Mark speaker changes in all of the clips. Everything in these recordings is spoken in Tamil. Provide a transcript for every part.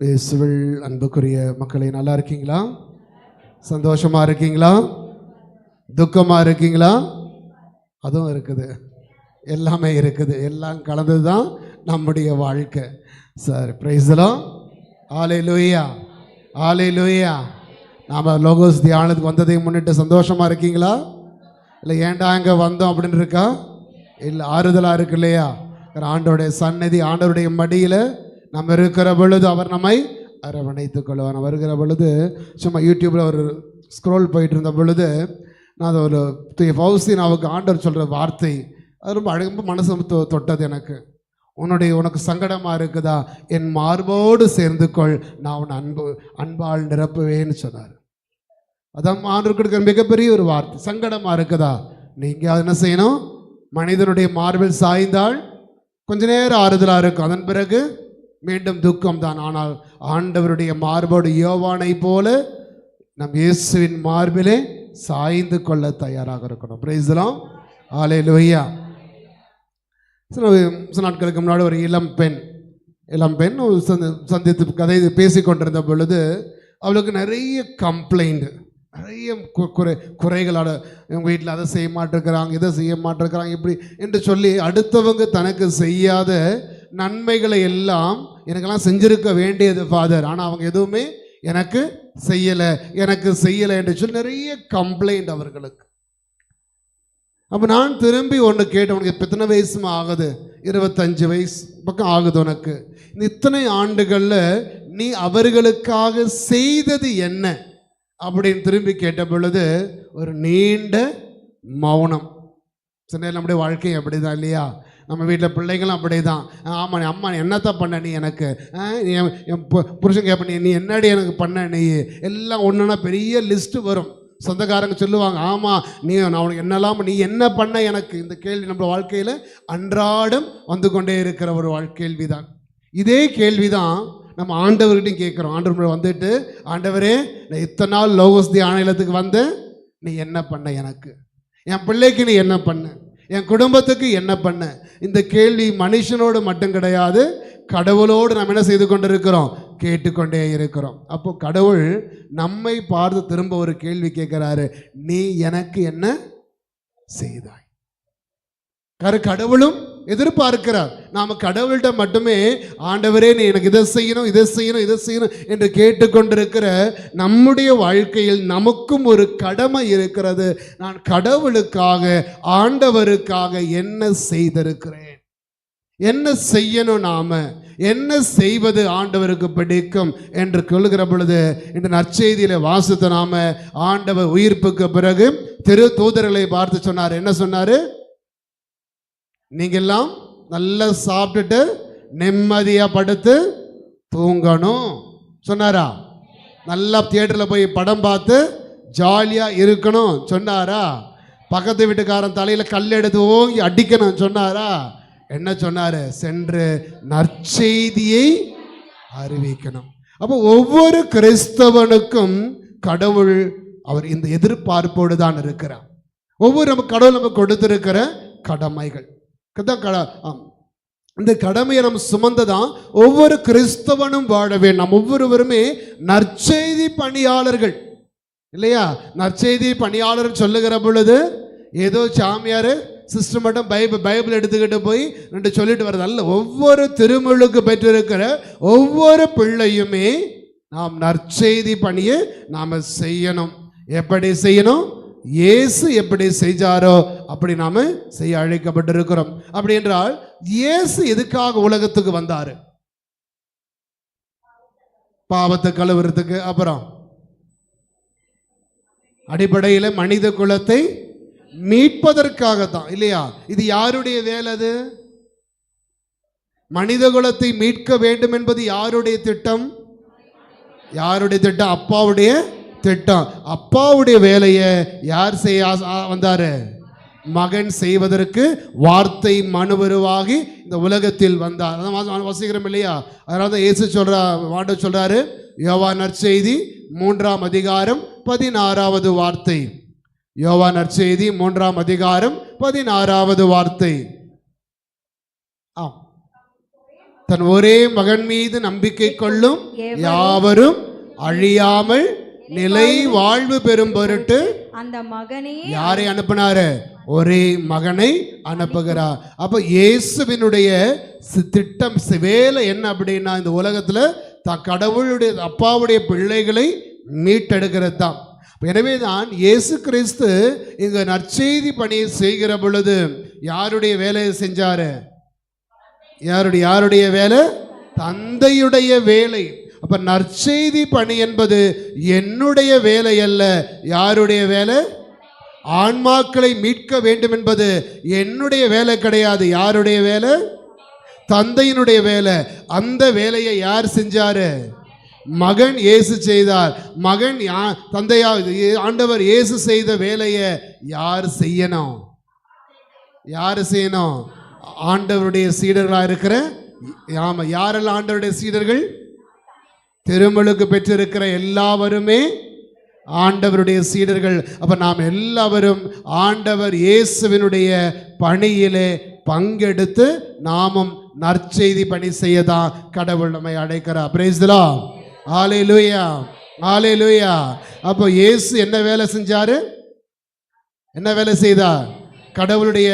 Speaker 1: இயேசுவில் அன்புக்குரிய மக்களை, நல்லா இருக்கீங்களா? சந்தோஷமா இருக்கீங்களா? துக்கமா இருக்கீங்களா? அதுவும் இருக்குது, எல்லாமே இருக்குது, எல்லாம் கலந்தது தான் நம்முடைய வாழ்க்கை. Sir praise the Lord. Hallelujah, hallelujah. நாம் லோகோஸ் தியானத்துக்கு வந்ததை முன்னிட்டு சந்தோஷமா இருக்கீங்களா? இல்லை ஏன்டா இங்கே வந்தோம் அப்படின்னு இருக்கா? இல்லை, ஆறுதலாக இருக்கு இல்லையா? ஆண்டவருடைய சந்நிதி, ஆண்டவருடைய மடியில் நம்ம இருக்கிற பொழுது அவர் நம்மை அரவணைத்துக் கொள்வார். நம்ம வருகிற பொழுது சும்மா யூடியூப்பில் ஒரு ஸ்க்ரோல் போயிட்டு இருந்த பொழுது நான் அதை ஒரு ஃபவுசினாவுக்கு ஆண்டவர் சொல்கிற வார்த்தை அது ரொம்ப அழகாக மனசு தொட்டது எனக்கு. உனக்கு சங்கடமாக இருக்குதா, என் மார்போடு சேர்ந்து கொள், நான் உன் அன்பால் நிரப்புவேன்னு சொன்னார். அதான் ஆண்டவர் கொடுக்குற மிகப்பெரிய ஒரு வார்த்தை. சங்கடமாக இருக்குதா, நீங்கள் என்ன செய்யணும்? மனிதனுடைய மார்பில் சாய்ந்தால் கொஞ்ச நேரம் ஆறுதலாக இருக்கும், அதன் பிறகு மீண்டும் துக்கம் தான். ஆனால் ஆண்டவருடைய மார்போடு யோவானை போல நம் இயேசுவின் மார்பிலே சாய்ந்து கொள்ள தயாராக இருக்கணும். Praise the Lord. ஹல்லேலூயா. சில நாட்களுக்கு முன்னாடி ஒரு இளம் பெண் சந்தித்து கதை பேசி கொண்டிருந்த பொழுது அவளுக்கு நிறைய கம்ப்ளைண்ட், நிறைய குறைகளோட, எங்கள் வீட்டில் அதை செய்ய மாட்டிருக்கிறாங்க, இதை செய்ய மாட்டிருக்கிறாங்க, இப்படி என்று சொல்லி அடுத்தவங்க தனக்கு செய்யாத நன்மைகளை எல்லாம் எனக்கெல்லாம் செஞ்சிருக்க வேண்டியது ஃபாதர், ஆனால் அவங்க எதுவுமே எனக்கு செய்யலை என்று சொல்லி நிறைய கம்ப்ளைண்ட் அவர்களுக்கு. அப்போ நான் திரும்பி ஒன்று கேட்டேன், உனக்கு இப்போ எத்தனை வயசுமா ஆகுது? 25 வயசு பக்கம் ஆகுது உனக்கு. இந்த இத்தனை ஆண்டுகளில் நீ அவர்களுக்காக செய்தது என்ன அப்படின்னு திரும்பி கேட்ட பொழுது ஒரு நீண்ட மௌனம். சில நம்முடைய வாழ்க்கை அப்படி தான் இல்லையா? நம்ம வீட்டில் பிள்ளைங்களும் அப்படி தான். ஆமாம், அம்மா என்னத்தான் பண்ண நீ எனக்கு, என் புருஷன் கேட்ப நீ என்னடி எனக்கு பண்ண, நீ எல்லாம் ஒன்றுனா பெரிய லிஸ்ட்டு வரும். சொந்தக்காரங்க சொல்லுவாங்க, ஆமாம் நான் உனக்கு என்னெல்லாம், நீ என்ன பண்ண எனக்கு. இந்த கேள்வி நம்ம வாழ்க்கையில் அன்றாடம் வந்து கொண்டே இருக்கிற ஒரு கேள்வி தான். இதே கேள்வி தான் நம்ம ஆண்டவர்கிட்டையும் கேட்குறோம். ஆண்டவர் வந்துட்டு, ஆண்டவரே நான் இத்தனை நாள் லோகோஸ் தியானத்துக்கு வந்து நீ என்ன பண்ண எனக்கு, என் பிள்ளைக்கு நீ என்ன பண்ண, என் குடும்பத்துக்கு என்ன பண்ண. இந்த கேள்வி மனுஷனோடு மட்டும் கிடையாது, கடவுளோடு நம்ம என்ன செய்து கொண்டிருக்கிறோம், கேட்டுக்கொண்டே இருக்கிறோம். அப்போ கடவுள் நம்மை பார்த்து திரும்ப ஒரு கேள்வி கேட்கிறாரு, நீ எனக்கு என்ன செய்தாய்? கடவுளும் எதிர்பார்க்கிறார். நாம கடவுள்கிட்ட மட்டுமே ஆண்டவரே நீ எனக்கு இதை செய்யணும், இதை செய்யணும், இதை செய்யணும் என்று கேட்டுக்கொண்டிருக்கிற நம்முடைய வாழ்க்கையில் நமக்கும் ஒரு கடமை இருக்கிறது. நான் கடவுளுக்காக, ஆண்டவருக்காக என்ன செய்திருக்கிறேன், என்ன செய்யணும், நாம என்ன செய்வது ஆண்டவருக்கு பிடிக்கும் என்று சொல்லுகிற பொழுது இந்த நற்செய்தியில வாசித்த நாம ஆண்டவர் உயிர்ப்புக்கு பிறகு திரு தூதர்களை பார்த்து சொன்னார். என்ன சொன்னாரு? நீங்க எல்லாம் நல்லா சாப்பிட்டுட்டு நிம்மதியா படுத்து தூங்கணும் சொன்னாரா? நல்லா தியேட்டர்ல போய் படம் பார்த்து ஜாலியா இருக்கணும் சொன்னாரா? பக்கத்து வீட்டுக்காரன் தலையில கல் எடுத்து ஓங்கி அடிக்கணும் சொன்னாரா? என்ன சொன்னாரு? சென்று நற்செய்தியை அறிவிக்கணும். அப்போ ஒவ்வொரு கிறிஸ்தவனுக்கும் கடவுள் அவர் இந்த எதிர்பார்ப்போடு தான் இருக்கிறார். ஒவ்வொரு கடவுள் நமக்கு கொடுத்திருக்கிற கடமைகள், இந்த கடமையை நம்ம சுமந்ததான் ஒவ்வொரு கிறிஸ்தவனும் வாழவே. நாம் ஒவ்வொருவருமே நற்செய்தி பணியாளர்கள் இல்லையா? நற்செய்தி பணியாளர் சொல்லுகிற பொழுது ஏதோ சாமியார் சிஸ்டர் மட்டும் பைபிள் எடுத்துக்கிட்டு போய் ரெண்டு சொல்லிட்டு வர்றது அல்ல. ஒவ்வொரு திருமுழுக்கு பெற்றிருக்கிற ஒவ்வொரு பிள்ளையுமே நாம் நற்செய்தி பணியை நாம் செய்யணும். எப்படி செய்யணும்? இயேசு எப்படி செஞ்சாரோ அப்படி நாம செய்ய அழைக்கப்பட்டிருக்கிறோம். அப்படி என்றால் இயேசு எதுக்காக உலகத்துக்கு வந்தாரு? பாவத்தை கழுவுறதுக்கு. அப்புறம் அடிப்படையில் மனித குலத்தை மீட்பதற்காகத்தான் இல்லையா? இது யாருடைய வேலை? அது மனித குலத்தை மீட்க வேண்டும் என்பது யாருடைய திட்டம்? யாருடைய திட்டம்? அப்பாவுடைய திட்டம். அப்பாவுடைய வேலையை யார் செய்ய வந்தாரு? மகன் செய்வதற்கு வார்த்தை மனுவருவாகி இந்த உலகத்தில் வந்தார். அதான் வசிக்கிறோம் இல்லையா? அதனால தான் இயேசு சொல்றாரு, யோவான் நற்செய்தி 3ஆம் அதிகாரம் 16வது வார்த்தை. யோவான் நற்செய்தி 3ஆம் அதிகாரம் 16வது வார்த்தை. தன் ஒரே மகன் மீது நம்பிக்கை கொள்ளும் யாவரும் அழியாமல் நிலை வாழ்வு பெறும் பொருட்டு
Speaker 2: அந்த மகனே
Speaker 1: யாரை அனுப்பினாரு? ஒரே மகனை அனுப்புகிறார். அப்ப இயேசுவினுடைய திட்டம் வேலை என்ன அப்படின்னா, இந்த உலகத்துல கடவுளுடைய அப்பாவுடைய பிள்ளைகளை மீட்டெடுக்கிறது தான். எனவே தான் இயேசு கிறிஸ்து இங்க நற்செய்தி பணியை செய்கிற பொழுது யாருடைய வேலையை செஞ்சாரு? யாருடைய வேலை? தந்தையுடைய வேலை. அப்ப நற்செய்தி பணி என்பது என்னுடைய வேலை அல்ல. யாருடைய வேலை? ஆன்மாக்களை மீட்க வேண்டும் என்பது என்னுடைய வேலை கிடையாது. யாருடைய வேலை? தந்தையினுடைய வேலை. அந்த வேலையை யார் செஞ்சாரு? மகன் இயேசு செய்தார். மகன் தந்தையா ஆண்டவர் இயேசு செய்த வேலையை யார் செய்யணும்? யார் செய்யணும்? ஆண்டவருடைய சீடர்களாக இருக்கிற ஆமா. யாரெல்லாம் ஆண்டவருடைய சீடர்கள்? திருமுழுக்கு பெற்றிருக்கிற எல்லாவருமே ஆண்டவருடைய சீடர்கள். அப்ப நாம் எல்லாவரும் ஆண்டவர் இயேசுவினுடைய பணியிலே பங்கெடுத்து நாமும் நற்செய்தி பணி செய்யதான் கடவுள் நம்மை அழைக்கிறார். Praise the Lord. Hallelujah, hallelujah. அப்போ இயேசு என்ன வேலை செஞ்சாரு? என்ன வேலை செய்தார்? கடவுளுடைய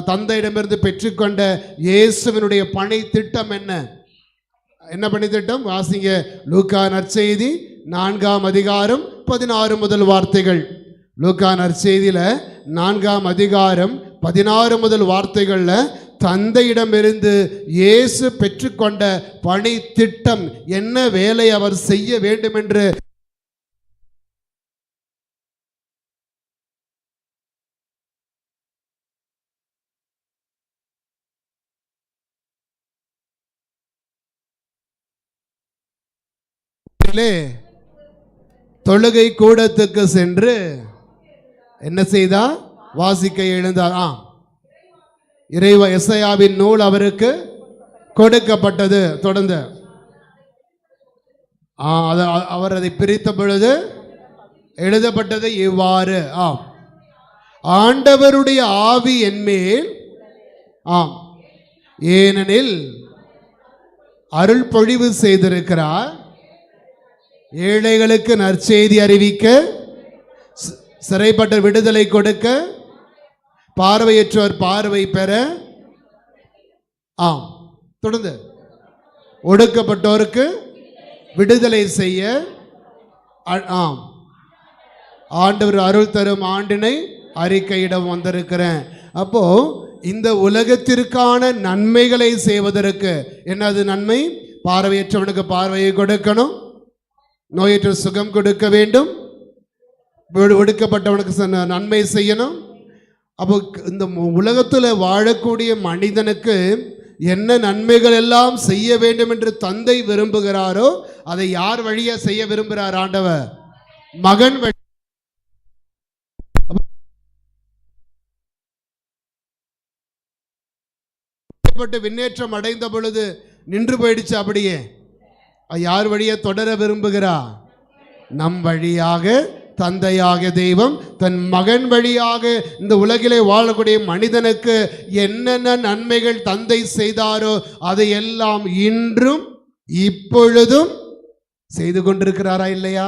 Speaker 1: தந்தையிடமிருந்து பெற்றுக்கொண்ட இயேசுவினுடைய பணி திட்டம் என்ன பணி திட்டம்? வாசிங்க லூக்கா நற்செய்தி 4ஆம் அதிகாரம் 16 முதல் வார்த்தைகள். லூக்கா நற்செய்தியில 4ஆம் அதிகாரம் 16 முதல் வார்த்தைகள்ல தந்தையிடமிருந்து இயேசு பெற்றுக்கொண்ட பணி திட்டம் என்ன வேலை அவர் செய்ய வேண்டும் என்று தொழுகை கூடத்துக்கு சென்று என்ன செய்தார்? வாசிக்க எழுந்தார். இறைவ எசாயாவின் நூல் அவருக்கு கொடுக்கப்பட்டது. தொடர்ந்து அவர் அதை பிரித்த பொழுது எழுதப்பட்டது இவ்வாறு: ஆண்டவருடைய ஆவி என்மேல், ஏனெனில் அருள் பொழிவு செய்திருக்கிறார், ஏழைகளுக்கு நற்செய்தி அறிவிக்க, சிறைப்பட்ட விடுதலை கொடுக்க, பார்வையற்றோர் பார்வை பெற, தொடர்ந்து ஒடுக்கப்பட்டோருக்கு விடுதலை செய்ய, ஆண்டவர் அருள் தரும் ஆண்டினை அறிக்கையிடம் வந்திருக்கிறேன். அப்போ இந்த உலகத்திற்கான நன்மைகளை செய்வதற்கு என்னது நன்மை? பார்வையற்றவனுக்கு பார்வையை கொடுக்கணும், நோயற்ற சுகம் கொடுக்க வேண்டும், ஒடுக்கப்பட்டவனுக்கு நன்மை செய்யணும். அப்போ இந்த உலகத்தில் வாழக்கூடிய மனிதனுக்கு என்ன நன்மைகள் எல்லாம் செய்ய வேண்டும் என்று தந்தை விரும்புகிறாரோ அதை யார் வழியா செய்ய விரும்புகிறார்? ஆண்டவர் மகன் வழி. விண்ணேற்றம் அடைந்த பொழுது நின்று போயிடுச்சு. அப்படியே யார் வழியா தொடர விரும்புகிறார்? நம் வழியாக தந்தையாக தெய்வம் தன் மகன் வழியாக இந்த உலகிலே வாழக்கூடிய மனிதனுக்கு என்னென்ன நன்மைகள் தந்தை செய்தாரோ அதை எல்லாம் இன்றும் இப்பொழுதும் செய்து கொண்டிருக்கிறாரா இல்லையா?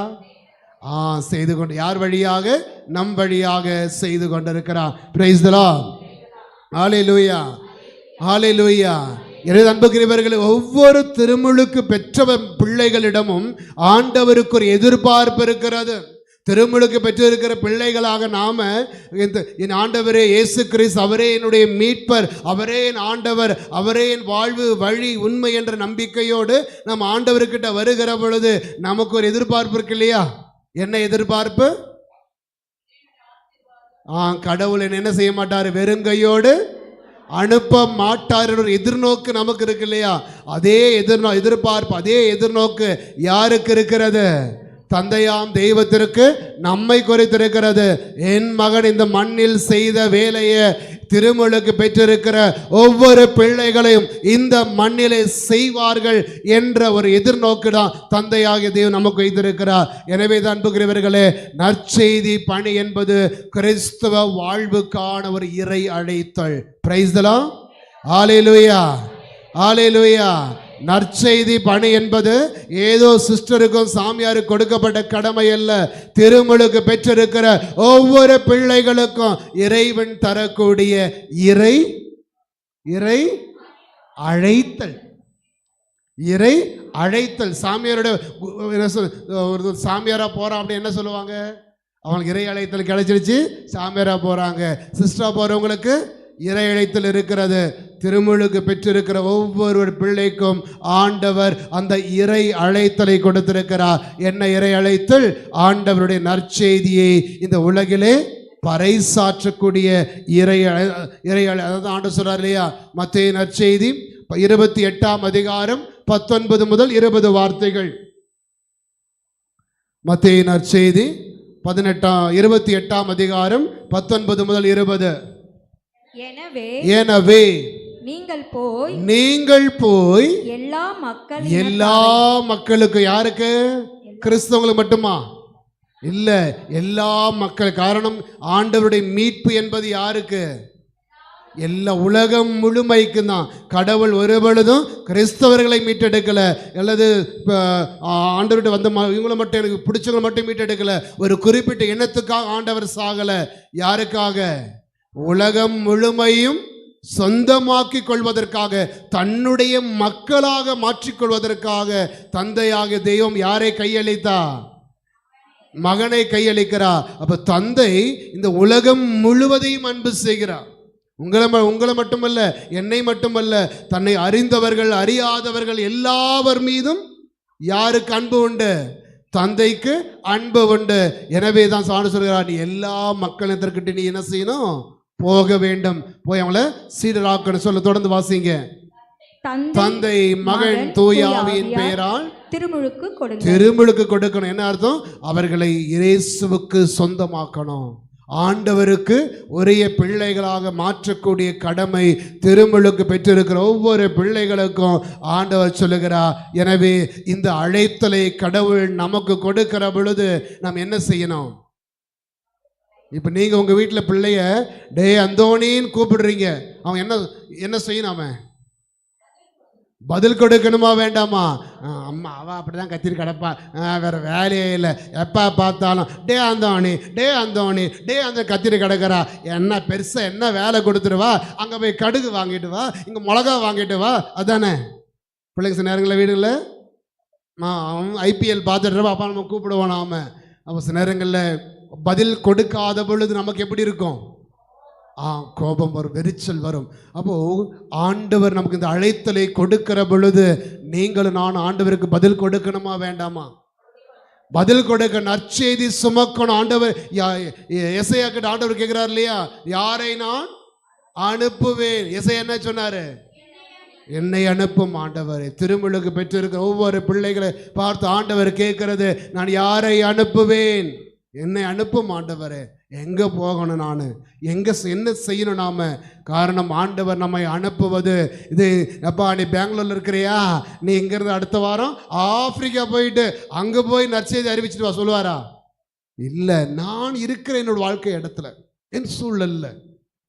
Speaker 1: செய்து கொண்டு. யார் வழியாக? நம் வழியாக செய்து கொண்டிருக்கிறார். Praise the Lord. Hallelujah, hallelujah. எனது அன்புக்குரியவர்களே, ஒவ்வொரு திருமுழுக்கு பெற்ற பிள்ளைகளிடமும் ஆண்டவருக்கு ஒரு எதிர்பார்ப்பு இருக்கிறது. திருமுழுக்கு பெற்றிருக்கிற பிள்ளைகளாக நாம என் ஆண்டவரே இயேசு கிறிஸ்து, அவரே என்னுடைய மீட்பர், அவரே என் ஆண்டவர், அவரே என் வாழ்வு வழி உண்மை என்ற நம்பிக்கையோடு நம்ம ஆண்டவர்கிட்ட வருகிற பொழுது நமக்கு ஒரு எதிர்பார்ப்பு இருக்கு இல்லையா? என்ன எதிர்பார்ப்பு? கடவுள் என்ன செய்ய மாட்டார்? வெறுங்கையோடு அனுப்ப மாட்டார். எதிர்நோக்கு நமக்கு இருக்கு இல்லையா? அதே எதிர்பார்ப்பு, அதே எதிர்நோக்கு யாருக்கு இருக்கிறது? தந்தையாம் தெய்வத்திற்கு நம்மை குறித்திருக்கிறது. என் மகன் இந்த மண்ணில் செய்த வேலையை திருமுழுக்கு பெற்றிருக்கிற ஒவ்வொரு பிள்ளைகளையும் இந்த மண்ணிலே செய்வார்கள் என்ற ஒரு எதிர்நோக்கு தான் தந்தையாகிய தெய்வம் நமக்கு வைத்திருக்கிறார். எனவே தான் அன்புக்குரியவர்களே, நற்செய்தி பணி என்பது கிறிஸ்தவ வாழ்வுக்கான ஒரு இறை அழைத்தல். Price the Lord. ஹல்லேலூயா, ஹalleluya. நற்செய்தி பணி என்பது ஏதோ சிஸ்டருக்கும் சாமியாருக்கு கொடுக்கப்பட்ட கடமை அல்ல. திருமுழுக்கு பெற்றிருக்கிற ஒவ்வொரு பிள்ளைகளுக்கும் இறைவன் தரக்கூடிய இறை அழைத்தல். இறை அழைத்தல். சாமியாரோட ஒரு சாமியாரா போறான் அப்படி என்ன சொல்லுவாங்க? அவங்களுக்கு இறை அழைத்தல் கிடைச்சிருச்சு, சாமியாரா போறாங்க. சிஸ்டரா போறவங்களுக்கு இறை அழைத்தல் இருக்கிறது. திருமுழுக்கு பெற்றிருக்கிற ஒவ்வொரு பிள்ளைக்கும் ஆண்டவர் அந்த இறை அழைத்தலை கொடுத்திருக்கிறார். என்ன இறை அழைத்தல்? ஆண்டவருடைய நற்செய்தியை இந்த உலகிலே பறைசாற்றக்கூடிய இறை அதாவது ஆண்டவர் சொல்றார் இல்லையா, மத்தேயு நற்செய்தி 28ஆம் அதிகாரம் 19 முதல் 20 வார்த்தைகள். மத்தேயு நற்செய்தி 28ஆம் அதிகாரம் 19 முதல் 20. எனவே நீங்கள் போய் எல்லா மக்களுக்கு, யாருக்கு? கிறிஸ்தவங்களுக்கு மட்டுமா? இல்ல, எல்லா மக்கள். காரணம், ஆண்டவருடைய மீட்பு என்பது யாருக்கு? எல்லா உலகம் முழுமைக்கு தான். கடவுள் ஒரு பொழுதும் கிறிஸ்தவர்களை மீட்டெடுக்கல, அல்லது ஆண்டவர்கிட்ட வந்த இவங்களை மட்டும், எனக்கு பிடிச்சவங்களை மட்டும் மீட்டெடுக்கல. ஒரு குறிப்பிட்ட இனத்துக்காக ஆண்டவர் சாகல. யாருக்காக? உலகம் முழுமையும் சொந்தமாக்கி கொள்வதற்காக, தன்னுடைய மக்களாக மாற்றிக்கொள்வதற்காக தந்தையாக தெய்வம் யாரை கையளித்தா? மகனை கையளிக்கிறார். அப்ப தந்தை இந்த உலகம் முழுவதையும் அன்பு செய்கிறார். உங்களை மட்டுமல்ல, என்னை மட்டுமல்ல, தன்னை அறிந்தவர்கள் அறியாதவர்கள் எல்லாவர் மீதும் யாருக்கு அன்பு உண்டு? தந்தைக்கு அன்பு உண்டு. எனவே தான் சாணி சொல்கிறார், நீ எல்லா மக்களிடத்திற்கு நீ என்ன செய்யணும்? போக வேண்டும், போய் அவங்கள சீடராக்கணும். சொல்ல தொடர்ந்து வாசிங்க. தந்தை மகன் தூய ஆவியின் பெயரால் திருமுழுக்கு கொடுக்கணும். என்ன அர்த்தம்? அவர்களை இயேசுவுக்கு சொந்தமாக்கணும். ஆண்டவருக்கு உரிய பிள்ளைகளாக மாற்றக்கூடிய கடமை திருமுழுக்கு பெற்றிருக்கிற ஒவ்வொரு பிள்ளைகளுக்கும் ஆண்டவர் சொல்லுகிறார். எனவே இந்த அழைத்தலை கடவுள் நமக்கு கொடுக்கிற பொழுது நாம் என்ன செய்யணும்? இப்போ நீங்கள் உங்கள் வீட்டில் பிள்ளைய டே அந்தோனின்னு கூப்பிடுறீங்க, அவன் என்ன செய்யணும்? அவன் பதில் கொடுக்கணுமா வேண்டாமா? அம்மா அவள் அப்படி தான் கத்திரி கிடப்பா, வேறு வேலையே இல்லை, எப்போ பார்த்தாலும் டே அந்தோணி டே அந்தோணி டே அந்த கத்திரி கிடக்கிறா, என்ன பெருசாக என்ன வேலை கொடுத்துருவா, அங்கே போய் கடுகு வாங்கிட்டு வா, இங்கே மிளகா வாங்கிட்டு வா. அதானே பிள்ளைங்க சில நேரங்களில் வீடுகளில் அவன் ஐபிஎல் பார்த்துட்டு அப்பா நம்ம கூப்பிடுவான். அவன் அப்போ சில நேரங்களில் பதில் கொடுக்காத பொழுது நமக்கு எப்படி இருக்கும்? கோபம் வரும், வெறிச்சல் வரும். அப்போ ஆண்டவர் நமக்கு இந்த அழைத்தலை கொடுக்கிற பொழுது நீங்களும் நான் ஆண்டவருக்கு பதில் கொடுக்கணுமா வேண்டாமா? பதில் கொடுக்க, நற்செய்தி சுமக்கணும். ஆண்டவர் எசையா கிட்ட ஆண்டவர் கேட்கிறார் இல்லையா, யாரை நான் அனுப்புவேன்? எசையா என்ன சொன்னாரு? என்னை அனுப்பும் ஆண்டவரே. திருமுழுக்கு பெற்றிருக்கிற ஒவ்வொரு பிள்ளைகளை பார்த்து ஆண்டவர் கேட்கிறது, நான் யாரை அனுப்புவேன்? என்னை அனுப்பும் ஆண்டவரே. எங்கே போகணும்? நான் என்ன செய்யணும் நாம? காரணம், ஆண்டவர் நம்மை அனுப்புவது இது. அப்பா நீ பெங்களூரில் இருக்கிறியா, நீ இங்கேருந்து அடுத்த வாரம் ஆப்பிரிக்கா போயிட்டு அங்கே போய் நற்செய்தி அறிவிச்சிட்டு வா சொல்லுவாரா? இல்லை, நான் இருக்கிற என்னோட வாழ்க்கை இடத்துல, என் சூழல்ல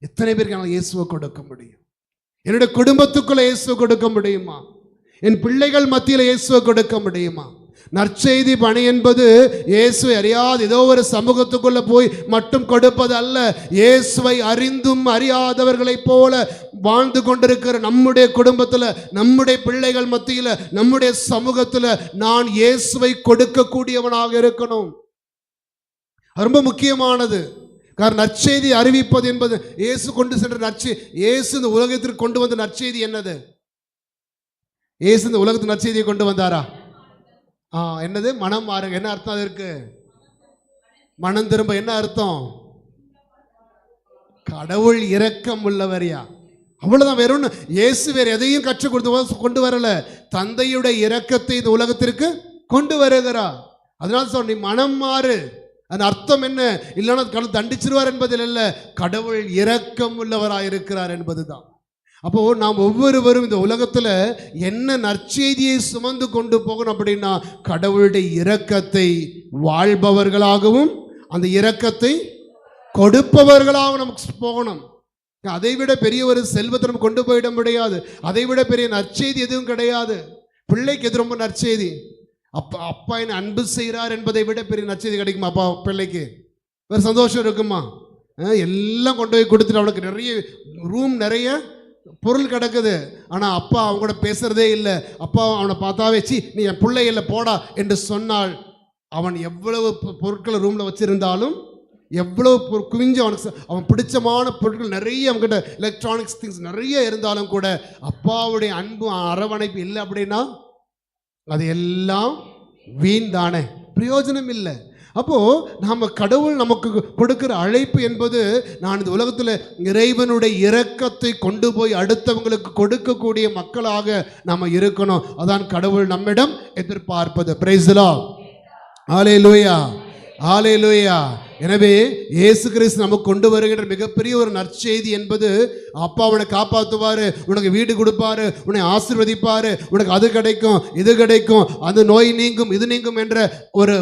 Speaker 1: எத்தனை பேருக்கு நான் இயேசுவை கொடுக்க முடியும்? என்னுடைய குடும்பத்துக்குள்ள இயேசுவை கொடுக்க முடியுமா? என் பிள்ளைகள் மத்தியில் இயேசுவை கொடுக்க முடியுமா? நற்செய்தி பணி என்பது இயேசுவை அறியாத ஏதோ ஒரு சமூகத்துக்குள்ள போய் மட்டும் கொடுப்பது அல்ல. இயேசுவை அறிந்தும் அறியாதவர்களைப் போல வாழ்ந்து கொண்டிருக்கிற நம்முடைய குடும்பத்தில், நம்முடைய பிள்ளைகள் மத்தியில், நம்முடைய சமூகத்தில் நான் இயேசுவை கொடுக்கக்கூடியவனாக இருக்கணும். ரொம்ப முக்கியமானது. காரணம், நற்செய்தி அறிவிப்பது என்பது இயேசு கொண்டு சென்ற இயேசு இந்த உலகத்திற்கு கொண்டு வந்த நற்செய்தி என்னது? இயேசு இந்த உலகத்துக்கு நற்செய்தியை கொண்டு வந்தாரா? என்னது? மனம் மாறுங்க. என்ன அர்த்தம் அதற்கு? மனம் திரும்ப. என்ன அர்த்தம்? கடவுள் இரக்கம் உள்ளவரியா, அவ்வளவுதான். வேற ஒன்று. இயேசு வேற எதையும் கற்றுக் கொடுத்து கொண்டு வரல, தந்தையுடைய இரக்கத்தை இந்த உலகத்திற்கு கொண்டு வருகிறார். அதனால சொல், நீ மனம் மாறு. அதன் அர்த்தம் என்ன? இல்லைன்னா கடவுள் தண்டிச்சிருவார் என்பதில் அல்ல, கடவுள் இரக்கம் உள்ளவராயிருக்கிறார் என்பதுதான். அப்போ நாம் ஒவ்வொருவரும் இந்த உலகத்தில் என்ன நற்செய்தியை சுமந்து கொண்டு போகணும் அப்படின்னா, கடவுளுடைய இரக்கத்தை வாழ்பவர்களாகவும் அந்த இரக்கத்தை கொடுப்பவர்களாகவும் நமக்கு போகணும். அதை விட பெரிய ஒரு செல்வத்தை நம்ம கொண்டு போயிட முடியாது. அதை விட பெரிய நற்செய்தி எதுவும் கிடையாது. பிள்ளைக்கு எது ரொம்ப நற்செய்தி? அப்பா அப்பா என்னை அன்பு செய்கிறார் என்பதை விட பெரிய நற்செய்தி கிடைக்குமா? அப்பா பிள்ளைக்கு வேறு சந்தோஷம் இருக்குமா? எல்லாம் கொண்டு போய் கொடுத்துட்டு அவனுக்கு நிறைய ரூம், நிறைய பொருள் கிடக்குது. ஆனால் அப்பா அவங்க கூட பேசுறதே இல்லை. அப்பா அவனை பார்த்தாவே சி நீ என் பிள்ளை இல்லை போடா என்று சொன்னால், அவன் எவ்வளவு பொருட்களை ரூமில் வச்சுருந்தாலும், எவ்வளவு குவிஞ்சு அவன் பிடிச்சமான பொருட்கள் நிறைய அவங்ககிட்ட எலக்ட்ரானிக்ஸ் திங்ஸ் நிறைய இருந்தாலும் கூட அப்பாவுடைய அன்பு அரவணைப்பு இல்லை அப்படின்னா அது எல்லாம் வீண் தானே, பிரயோஜனம் இல்லை. அப்போது நம்ம கடவுள் நமக்கு கொடுக்குற அழைப்பு என்பது, நான் இந்த உலகத்தில் இறைவனுடைய இரக்கத்தை கொண்டு போய் அடுத்தவங்களுக்கு கொடுக்கக்கூடிய மக்களாக நாம் இருக்கணும். அதான் கடவுள் நம்மிடம் எதிர்பார்ப்பது. Praise the Lord. Hallelujah, hallelujah. எனவே இயேசு கிறிஸ்து நமக்கு கொண்டு வருகின்ற மிகப்பெரிய ஒரு நற்செய்தி என்பது, அப்பா உன்னை காப்பாற்றுவார், உனக்கு வீடு கொடுப்பாரு, உன்னை ஆசீர்வதிப்பார், உனக்கு அது கிடைக்கும் இது கிடைக்கும், அது நோய் நீங்கும் இது நீங்கும் என்ற ஒரு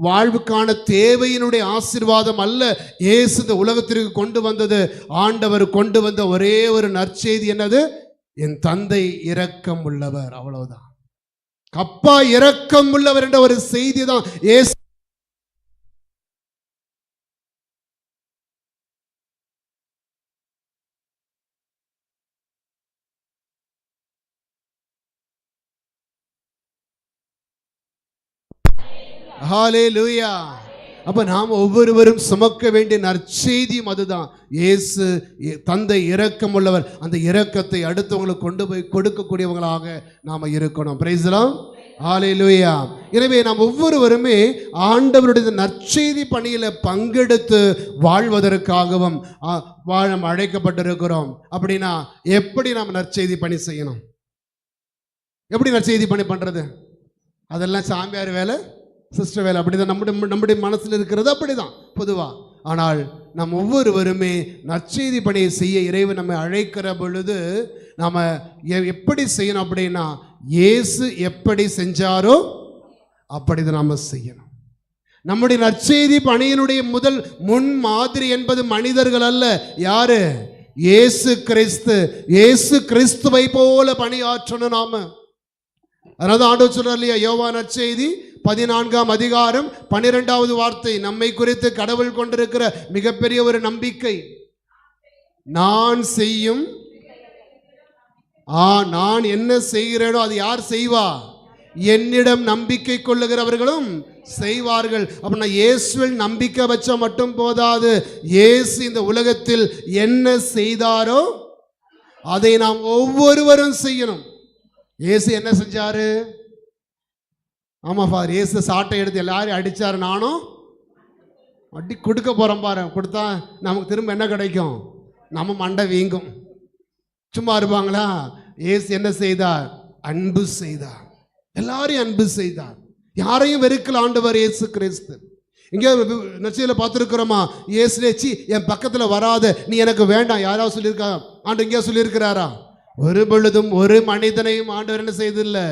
Speaker 1: வாழ்வுக்கான தேவையினுடைய ஆசீர்வாதம் அல்ல. இயேசு இந்த உலகத்திற்கு கொண்டு வந்தது, ஆண்டவர் கொண்டு வந்த ஒரே ஒரு நற்செய்தி என்னது? என் தந்தை இரக்கம் உள்ளவர். அவ்வளவுதான். அப்பா இரக்கம் உள்ளவர் என்ற ஒரு செய்தி தான் இயேசு. ஹல்லேலூயா. அப்ப நாம் ஒவ்வொருவரும் சுமக்க வேண்டிய நற்செய்தியும் அதுதான். இயேசு தந்தை இரக்கம் உள்ளவர். அந்த இரக்கத்தை அடுத்தவங்களுக்கு கொண்டு போய் கொடுக்கக்கூடியவங்களாக நாம் இருக்கணும். Praise the Lord. ஹல்லேலூயா. எனவே நாம் ஒவ்வொருவருமே ஆண்டவருடைய நற்செய்தி பணியில் பங்கெடுத்து வாழ்வதற்காகவும் வாழ அழைக்கப்பட்டிருக்கிறோம். அப்படின்னா எப்படி நாம் நற்செய்தி பணி செய்யணும்? எப்படி நற்செய்தி பணி பண்றது? அதெல்லாம் சாமியார் வேலை, சிஸ்டர் வேலை, அப்படிதான் நம்முடைய மனசில் இருக்கிறது அப்படிதான் பொதுவாக. ஆனால் நாம் ஒவ்வொருவருமே நற்செய்தி பணியை செய்ய இறைவன் நம்மை அழைக்கிற பொழுது நாம் எப்படி செய்யணும் அப்படின்னா, இயேசு எப்படி செஞ்சாரோ அப்படிதான் நாம் செய்யணும். நம்முடைய நற்செய்தி பணியினுடைய முதல் முன் மாதிரி என்பது மனிதர்கள் அல்ல. யாரு? இயேசு கிறிஸ்து. இயேசு கிறிஸ்துவை போல பணியாற்றணும் நாம. அதனால ஆண்டவர் சொல்றார் இல்லையா, யோவான் நற்செய்தி 14ஆம் அதிகாரம் 12வது வார்த்தை, நம்மை குறித்து கடவுள் கொண்டிருக்கிற மிகப்பெரிய ஒரு நம்பிக்கை. நான் செய்யும் நான் என்ன செய்கிறேனோ அது யார் செய்வா? என்னிடம் நம்பிக்கை கொள்ளுகிறவர்களும் செய்வார்கள். அப்படின்னா இயேசுவில் நம்பிக்கை வச்சா மட்டும் போதாது. இயேசு இந்த உலகத்தில் என்ன செய்தாரோ அதை நாம் ஒவ்வொருவரும் செய்யணும். இயேசு என்ன செஞ்சாரு? ஆமாம் ஃபாதர், இயேசு சாட்டை எடுத்து எல்லாரையும் அடித்தார். நானும் அடி கொடுக்க போகிறோம் பாரு. கொடுத்தா நமக்கு திரும்ப என்ன கிடைக்கும்? நம்ம மண்டை வீங்கும். சும்மா இருப்பாங்களா? இயேசு என்ன செய்தார்? அன்பு செய்தார். எல்லாரையும் அன்பு செய்தார். யாரையும் வெறுக்கல ஆண்டவர் இயேசு கிறிஸ்து. இங்கே நற்செய்தியில் பார்த்துருக்கிறோமா? இயேசுலேச்சி என் பக்கத்தில் வராத, நீ எனக்கு வேண்டாம் யாராவது சொல்லியிருக்கா? ஆண்டு இங்கே சொல்லியிருக்கிறாரா? ஒரு பொழுதும் ஒரு மனிதனையும் ஆண்டவர் என்ன செய்தில்லை,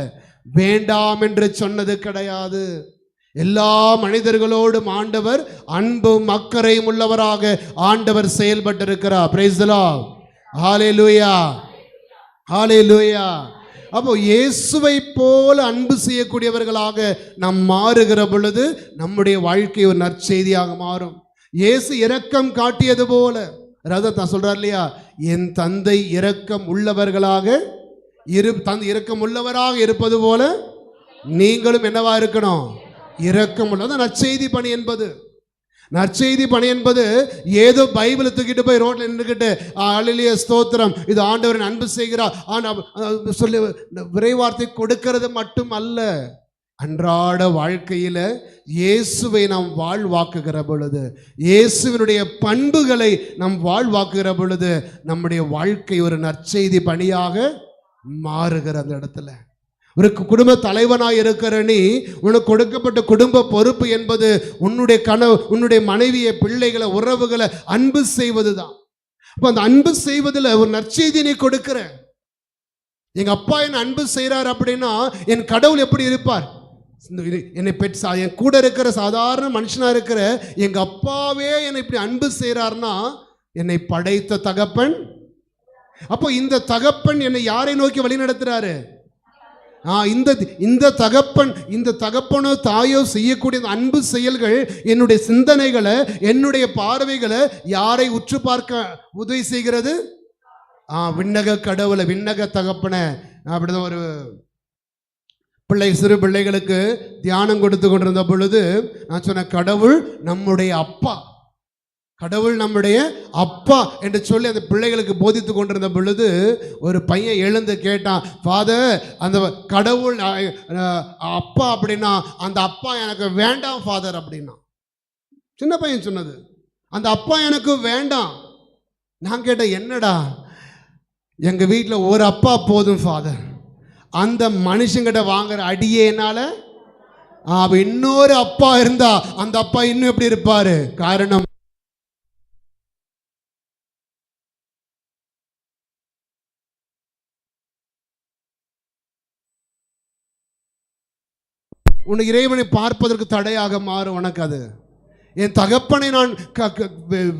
Speaker 1: வேண்டாம் என்று சொன்னது கிடையாது. எல்லா மனிதர்களோடும் ஆண்டவர் அன்பும் அக்கறையும் உள்ளவராக ஆண்டவர் செயல்பட்டிருக்கிறார். Price the Lord. Hallelujah, hallelujah. அப்போ இயேசுவை போல அன்பு செய்யக்கூடியவர்களாக நாம் மாறுகிற பொழுது நம்முடைய வாழ்க்கை ஒரு நற்செய்தியாக மாறும். இயேசு இரக்கம் காட்டியது போல, அதாவது தான் சொல்றார் இல்லையா, என் தந்தை இரக்கம் உள்ளவர்களாக இரக்கம் உள்ளவராக இருப்பது போல நீங்களும் என்னவா இருக்கணும்? இரக்கம் உள்ளது. நற்செய்தி பணி என்பது, நற்செய்தி பணி என்பது ஏதோ பைபிளை தூக்கிட்டு போய் ரோட்ல நின்றுக்கிட்டு அல்லேலூயா ஸ்தோத்திரம் இது ஆண்டவரின் அன்பு செய்கிறார் சொல்லி விரைவார்த்தை கொடுக்கிறது மட்டும் அல்ல. அன்றாட வாழ்க்கையில இயேசுவை நாம் வாழ்வாக்குகிற பொழுது, இயேசுவினுடைய பண்புகளை நாம் வாழ்வாக்குகிற பொழுது நம்முடைய வாழ்க்கை ஒரு நற்செய்தி பணியாக மாறுகிற அந்த இடத்துல. ஒரு குடும்ப தலைவனாக இருக்கிற நீ, உனக்கு கொடுக்கப்பட்ட குடும்ப பொறுப்பு என்பது உன்னுடைய உன்னுடைய மனைவியை, பிள்ளைகளை, உறவுகளை அன்பு செய்வது தான். அப்போ அந்த அன்பு செய்வதில் ஒரு நற்செய்தி நீ கொடுக்கிற. எங்க அப்பா என்ன அன்பு செய்கிறார் அப்படின்னா என் கடவுள் எப்படி இருப்பார்? என்னை என் கூட இருக்கிற சாதாரண மனுஷனா இருக்கிற எங்க அப்பாவே என்னை இப்படி அன்பு செய்கிறார்னா என்னை படைத்த தகப்பன். அப்போ இந்த தகப்பன் என்னை யாரை நோக்கி வழி நடத்துறாரு? இந்த தகப்பனோ தாயோ செய்யக்கூடிய அன்பு செயல்கள் என்னுடைய சிந்தனைகளை, என்னுடைய பார்வைகளை யாரை உற்று பார்க்க உதவி செய்கிறது? விண்ணக கடவுளை, விண்ணக தகப்பனை. அப்படிதான் ஒரு சிறு பிள்ளைகளுக்கு தியானம் கொடுத்து கொண்டிருந்த பொழுது நான் சொன்ன, கடவுள் நம்முடைய அப்பா, கடவுள் நம்முடைய அப்பா என்று சொல்லி அந்த பிள்ளைகளுக்கு போதித்து கொண்டிருந்த பொழுது ஒரு பையன் எழுந்து கேட்டான், ஃபாதர், அந்த கடவுள் அப்பா அப்படின்னா அந்த அப்பா எனக்கு வேண்டாம் ஃபாதர் அப்படின்னா. சின்ன பையன் சொன்னது, அந்த அப்பா எனக்கு வேண்டாம். நான் கேட்டேன், என்னடா? எங்க வீட்டில் ஒரு அப்பா போதும் ஃபாதர், அந்த மனுஷங்கிட்ட வாங்குற அடியே என்னால இன்னொரு அப்பா இருந்தா அந்த அப்பா இன்னும் எப்படி இருப்பாரு? காரணம், உன்னை இறைவனை பார்ப்பதற்கு தடையாக மாறும். உனக்கு அது என் தகப்பனை நான்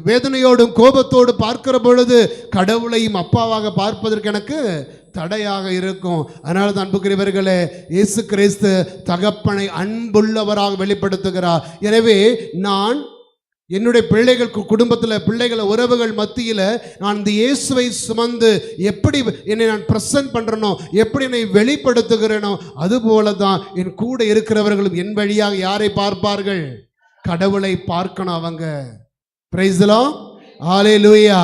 Speaker 1: வேதனையோடும் கோபத்தோடு பார்க்கிற பொழுது கடவுளையும் அப்பாவாக பார்ப்பதற்கு எனக்கு தடையாக இருக்கும். அதனால தான் அன்புக்குரியவர்களே, இயேசு கிறிஸ்து தகப்பனை அன்புள்ளவராக வெளிப்படுத்துகிறார். எனவே நான் என்னுடைய பிள்ளைகள் குடும்பத்தில், பிள்ளைகளை உறவுகள் மத்தியில் நான் இந்த இயேசுவை சுமந்து எப்படி என்னை நான் ப்ரெசன்ட் பண்ணுறனோ, எப்படி என்னை வெளிப்படுத்துகிறேனோ, அதுபோல தான் என் கூட இருக்கிறவர்களும் என் வழியாக யாரை பார்ப்பார்கள்? கடவுளை பார்க்கணும் அவங்க. Praise the Lord. Hallelujah,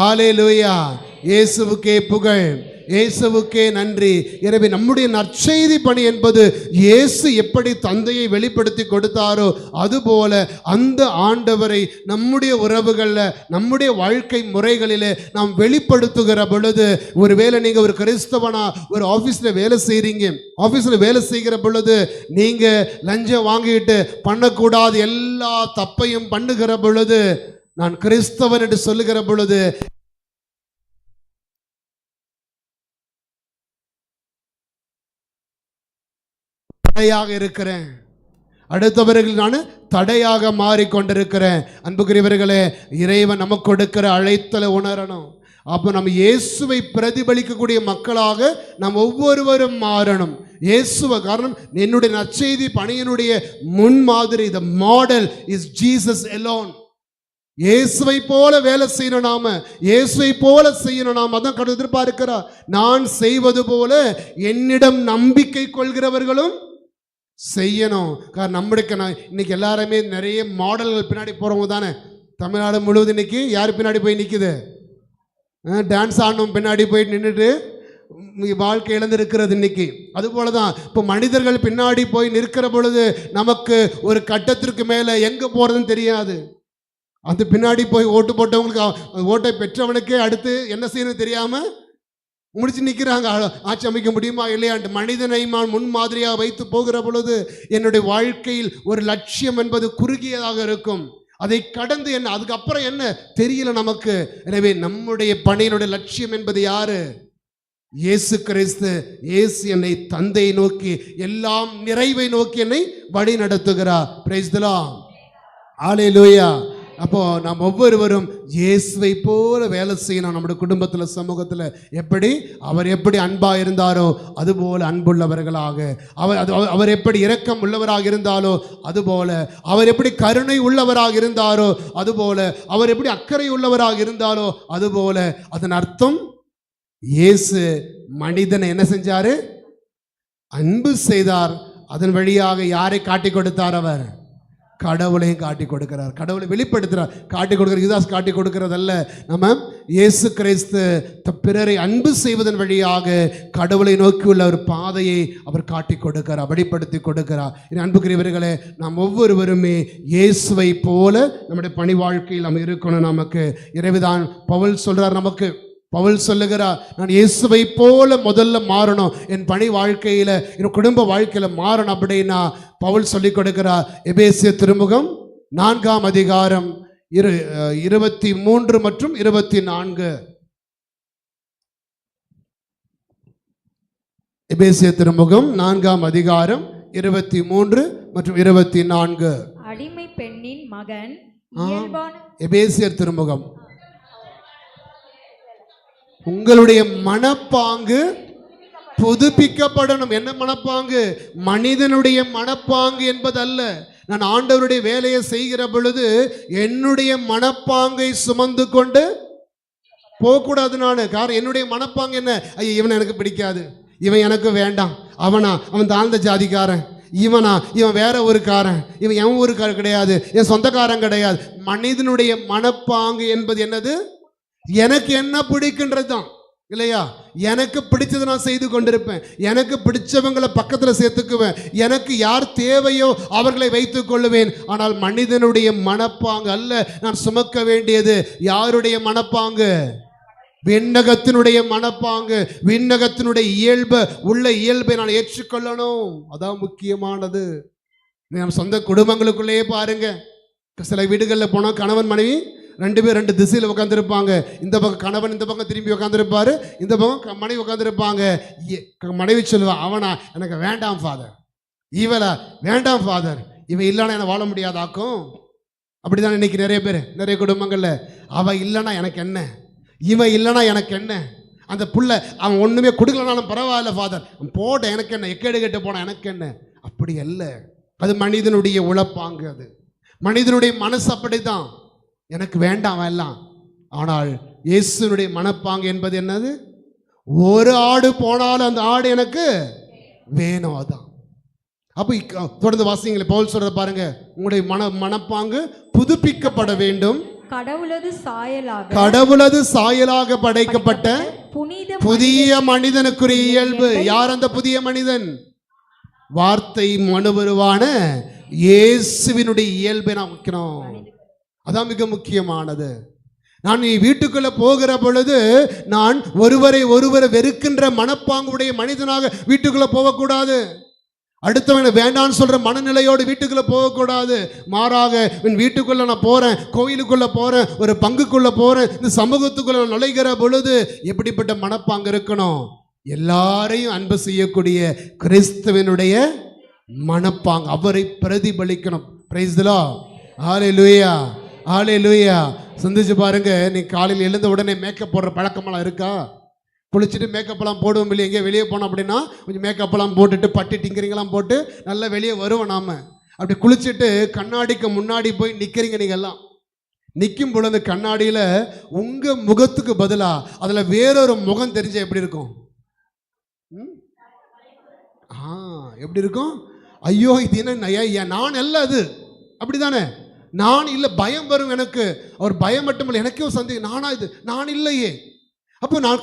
Speaker 1: hallelujah. இயேசுவுக்கே புகழ், இயேசுவுக்கே நன்றி. எனவே நம்முடைய நற்செய்தி பணி என்பது இயேசு எப்படி தந்தையை வெளிப்படுத்தி கொடுத்தாரோ அதுபோல அந்த ஆண்டவரை நம்முடைய உறவுகளில், நம்முடைய வாழ்க்கை முறைகளிலே நாம் வெளிப்படுத்துகிற பொழுது, ஒருவேளை நீங்கள் ஒரு கிறிஸ்தவனா ஒரு ஆஃபீஸில் வேலை செய்கிறீங்க, ஆஃபீஸில் வேலை செய்கிற பொழுது நீங்கள் லஞ்சம் வாங்கிட்டு பண்ணக்கூடாது எல்லா தப்பையும் பண்ணுகிற பொழுது, நான் கிறிஸ்தவன் என்று சொல்லுகிற பொழுது தடையாக இருக்கிறேன், அடுத்தவர்கள் நான் தடையாக மாறிக்கொண்டிருக்கிறேன். அன்புக்குரியவர்களே, இறைவன் நமக்கு கொடுக்கிற அழைத்தலை உணரணும். அப்போ நம்ம இயேசுவை பிரதிபலிக்கக்கூடிய மக்களாக நாம் ஒவ்வொருவரும் மாறணும். இயேசுவை, காரணம் என்னுடைய நற்செய்தி பணியினுடைய முன்மாதிரி, த மாடல் இஸ் ஜீசஸ் alone. இயேசுவை போல வேலை செய்யணும், நாம இயேசுவை போல செய்யணும். நாம் அதான் கடவுள் எதிர்பார்க்கிறார். நான் செய்வது போல என்னிடம் நம்பிக்கை கொள்கிறவர்களும் செய்யணும். காரணம் நம்மளுக்கு இன்னைக்கு எல்லாருமே நிறைய மாடல்கள் பின்னாடி போறவங்க தானே. தமிழ்நாடு முழுவதும் இன்னைக்கு யார் பின்னாடி போய் நிற்குது? டான்ஸ் ஆடணும் பின்னாடி போய் நின்றுட்டு வாழ்க்கை இழந்திருக்கிறது இன்னைக்கு. அதுபோல தான் இப்போ மனிதர்கள் பின்னாடி போய் நிற்கிற பொழுது நமக்கு ஒரு கட்டத்திற்கு மேலே எங்கே போகிறதுன்னு தெரியாது. அந்த பின்னாடி போய் ஓட்டு போட்டவங்களுக்கு, ஓட்டை பெற்றவனுக்கே அடுத்து என்ன செய்யணும்னு தெரியாமல் முடிச்சு நிற்கிறாங்க. ஆட்சி அமைக்க முடியுமா இல்லையான்ட்டு மனிதனை முன்மாதிரியாக வைத்து போகிற பொழுது என்னுடைய வாழ்க்கையில் ஒரு லட்சியம் என்பது குறுகியதாக இருக்கும். அதை கடந்து என்ன, அதுக்கப்புறம் என்ன தெரியல நமக்கு. எனவே நம்முடைய பணியினுடைய லட்சியம் என்பது யாரு? இயேசு கிறிஸ்து. இயேசு என்னை தந்தையை நோக்கி, எல்லாம் நிறைவை நோக்கி என்னை வழி நடத்துகிறார். Praise the Lord. ஹல்லேலூயா. அப்போ நாம் ஒவ்வொருவரும் இயேசுவை போல வேலை செய்யணும். நம்முடைய குடும்பத்தில், சமூகத்தில் அவர் எப்படி அன்பாக இருந்தாரோ அதுபோல அன்புள்ளவர்களாக, அவர் எப்படி இரக்கம் உள்ளவராக இருந்தாலோ அதுபோல, அவர் எப்படி கருணை உள்ளவராக இருந்தாரோ அதுபோல, அவர் எப்படி அக்கறை உள்ளவராக இருந்தாலோ அதுபோல. அதன் அர்த்தம், இயேசு மனிதனை என்ன செஞ்சாரு? அன்பு செய்தார். அதன் வழியாக யாரை காட்டி கொடுத்தார்? அவர் கடவுளையும் காட்டி கொடுக்கிறார். கடவுளை வெளிப்படுத்துகிறார். காட்டி கொடுக்கிற யூதாஸ் காட்டி கொடுக்கிறதல்ல. நம்ம இயேசு கிறிஸ்து பிறரை அன்பு செய்வதன் வழியாக கடவுளை நோக்கியுள்ள ஒரு பாதையை அவர் காட்டி கொடுக்கிறார், வெளிப்படுத்தி கொடுக்கிறார். அன்புக்குரியவர்களே, நாம் ஒவ்வொருவருமே இயேசுவை போல நம்முடைய பணி வாழ்க்கையில் நம்ம இருக்கணும். நமக்கு இறைவன் பவுல் சொல்றார், பவுல் சொல்லுகிறார், நான் இயேசுவை போல முதல்ல மாறணும், என் பணி வாழ்க்கையில், என் குடும்ப வாழ்க்கையில் மாறணும். அப்படின்னா பவுல் சொல்லிக் கொடுக்கிறார். எபேசியர் திருமுகம் 4ஆம் அதிகாரம் 23 மற்றும் 24. எபேசியர் திருமுகம் 4ஆம் அதிகாரம் 23 மற்றும் 24.
Speaker 2: அடிமை பெண்ணின் மகன்
Speaker 1: எபேசியர் திருமுகம் உங்களுடைய மனப்பாங்கு புதுப்பிக்கப்படணும். என்ன மனப்பாங்கு? மனிதனுடைய மனப்பாங்கு என்பதல்ல. நான் ஆண்டவருடைய வேலையை செய்கிற பொழுது என்னுடைய மனப்பாங்கை சுமந்து கொண்டு போகக்கூடாது. காரணம் என்னுடைய மனப்பாங்கு என்ன? ஐயா, இவன் எனக்கு பிடிக்காது, இவன் எனக்கு வேண்டாம், அவன் தாழ்ந்த ஜாதிக்காரன், இவன் வேற ஊருக்காரன், இவன் என் ஊருக்காரன் கிடையாது, என் சொந்தக்காரன் கிடையாது. மனிதனுடைய மனப்பாங்கு என்பது என்னது? எனக்கு என்ன பிடிக்கின்றது தான், இல்லையா? எனக்கு பிடிச்சதை நான் செய்து கொண்டிருப்பேன், எனக்கு பிடிச்சவங்களை பக்கத்தில் சேர்த்துக்குவேன், எனக்கு யார் தேவையோ அவர்களை வைத்துக் கொள்ளுவேன். ஆனால் மனிதனுடைய மனப்பாங்கு அல்ல நான் சுமக்க வேண்டியது. யாருடைய மனப்பாங்கு? விண்ணகத்தினுடைய மனப்பாங்கு, விண்ணகத்தினுடைய இயல்பை நான் ஏற்றுக்கொள்ளணும். அதான் முக்கியமானது. நம்ம சொந்த குடும்பங்களுக்குள்ளேயே பாருங்க, சில வீடுகளில் போனால் கணவன் மனைவி 2 பேர் 2 திசையில் உட்காந்துருப்பாங்க. இந்த பக்கம் கணவன் இந்த பக்கம் திரும்பி உட்காந்துருப்பாரு, இந்த பக்கம் மனைவி உட்காந்துருப்பாங்க. மனைவி சொல்லுவா, அவனா எனக்கு வேண்டாம் ஃபாதர், இவளா வேண்டாம் ஃபாதர், இவன் இல்லைன்னா என்ன வாழ முடியாதாக்கும். அப்படிதான் இன்னைக்கு நிறைய பேர், நிறைய குடும்பங்கள்ல. அவ இல்லைன்னா எனக்கு என்ன, இவன் இல்லைன்னா எனக்கு என்ன, அந்த புள்ள அவன் ஒன்றுமே கொடுக்கலனாலும் பரவாயில்ல ஃபாதர், போட்ட எனக்கு என்ன, எக்கேடு கெட்டு போன எனக்கு என்ன. அப்படி அல்ல. அது மனிதனுடைய உழைப்பாங்க, அது மனிதனுடைய மனசு அப்படிதான். எனக்கு வேண்டாம் எல்லாம். ஆனால் இயேசுனுடைய மனப்பாங்கு என்பது என்னது? ஒரு ஆடு போனாலும் அந்த ஆடு எனக்கு வேணும். அதான். அப்போ தொடர்ந்து வாசிங்களே, பவுல் சொல்றத பாருங்க. உங்களுடைய மனப்பாங்கு புதுப்பிக்கப்பட வேண்டும். கடவுளது சாயலாக படைக்கப்பட்ட புதிய மனிதனுக்குரிய இயல்பு. யார் அந்த புதிய மனிதன்? வார்த்தை மனுவருவான இயேசுவினுடைய இயல்பை நாம் வைக்கணும். அதான் மிக முக்கியமானது. நான் வீட்டுக்குள்ள போகிற பொழுது நான் ஒருவரை வெறுக்கின்ற மனப்பாங்குடைய மனிதனாக வீட்டுக்குள்ள போகக்கூடாது. அடுத்தவனை வேண்டான்னு சொல்ற மனநிலையோடு வீட்டுக்குள்ள போகக்கூடாது. மாறாக என் வீட்டுக்குள்ள நான் போறேன், கோயிலுக்குள்ள போறேன், ஒரு பங்குக்குள்ள போறேன், இந்த சமூகத்துக்குள்ள நுழைகிற பொழுது எப்படிப்பட்ட மனப்பாங்கு இருக்கணும்? எல்லாரையும் அன்பு செய்யக்கூடிய கிறிஸ்துவனுடைய மனப்பாங்கு, அவரை பிரதிபலிக்கணும். Price the Lord. ஹல்லேலூயா, ஹல்லேலூயா. சிந்திச்சு பாருங்க, நீ காலையில் எழுந்த உடனே மேக்கப் போடுற பழக்கமெல்லாம் இருக்கா? குளிச்சுட்டு மேக்கப்பெல்லாம் போடுவோம் இல்லையா? எங்கேயே வெளியே போனோம் அப்படின்னா கொஞ்சம் மேக்கப்பெல்லாம் போட்டுட்டு பட்டி டிங்கரிங்கெல்லாம் போட்டு நல்லா வெளியே வருவோம். நாம் அப்படி குளிச்சுட்டு கண்ணாடிக்கு முன்னாடி போய் நிற்கிறீங்க. நீங்கள் எல்லாம் நிற்கும் பொழுது கண்ணாடியில் உங்கள் முகத்துக்கு பதிலாக அதில் வேறொரு முகம் தெரிஞ்ச எப்படி இருக்கும்? எப்படி இருக்கும்? ஐயோ, இது என்ன, நான் அல்ல அது. அப்படி தானே? நான் இல்லை, பயம் வரும் எனக்கு. அவர் பயம் மட்டும் இல்லை, எனக்கே ஒரு சந்தேகம், நானா இது? நான் இல்லையே. அப்போ நான்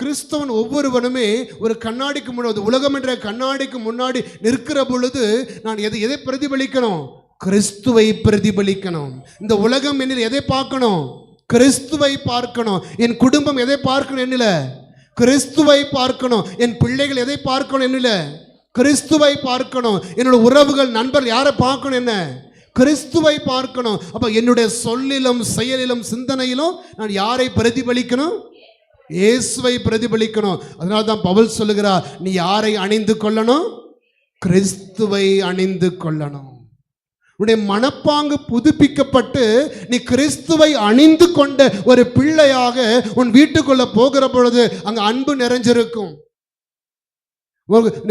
Speaker 1: கிறிஸ்தவன் ஒவ்வொருவனுமே ஒரு கண்ணாடிக்கு முன்னாடி, உலகம் என்ற கண்ணாடிக்கு முன்னாடி நிற்கிற பொழுது நான் எதை பிரதிபலிக்கணும்? கிறிஸ்துவை பிரதிபலிக்கணும். இந்த உலகம் என்னில் எதை பார்க்கணும்? கிறிஸ்துவை பார்க்கணும். என் குடும்பம் எதை பார்க்கணும்? என்னில கிறிஸ்துவை பார்க்கணும். என் பிள்ளைகள் எதை பார்க்கணும்? என்னில கிறிஸ்துவை பார்க்கணும். என்னோட உறவுகள், நண்பர்கள் யாரை பார்க்கணும்? என்ன? கிறிஸ்துவை பார்க்கணும். அப்ப என்னுடைய சொல்லிலும் செயலிலும் சிந்தனையிலும் நான் யாரை பிரதிபலிக்கணும்? இயேசுவை பிரதிபலிக்கணும். அதனால தான் பவுல் சொல்லுகிறார், நீ யாரை அணிந்து கொள்ளணும்? கிறிஸ்துவை அணிந்து கொள்ளணும். உன்னுடைய மனப்பாங்கு புதுப்பிக்கப்பட்டு நீ கிறிஸ்துவை அணிந்து கொண்ட ஒரு பிள்ளையாக உன் வீட்டுக்குள்ள போகிற பொழுது அங்க அன்பு நிறைஞ்சிருக்கும்.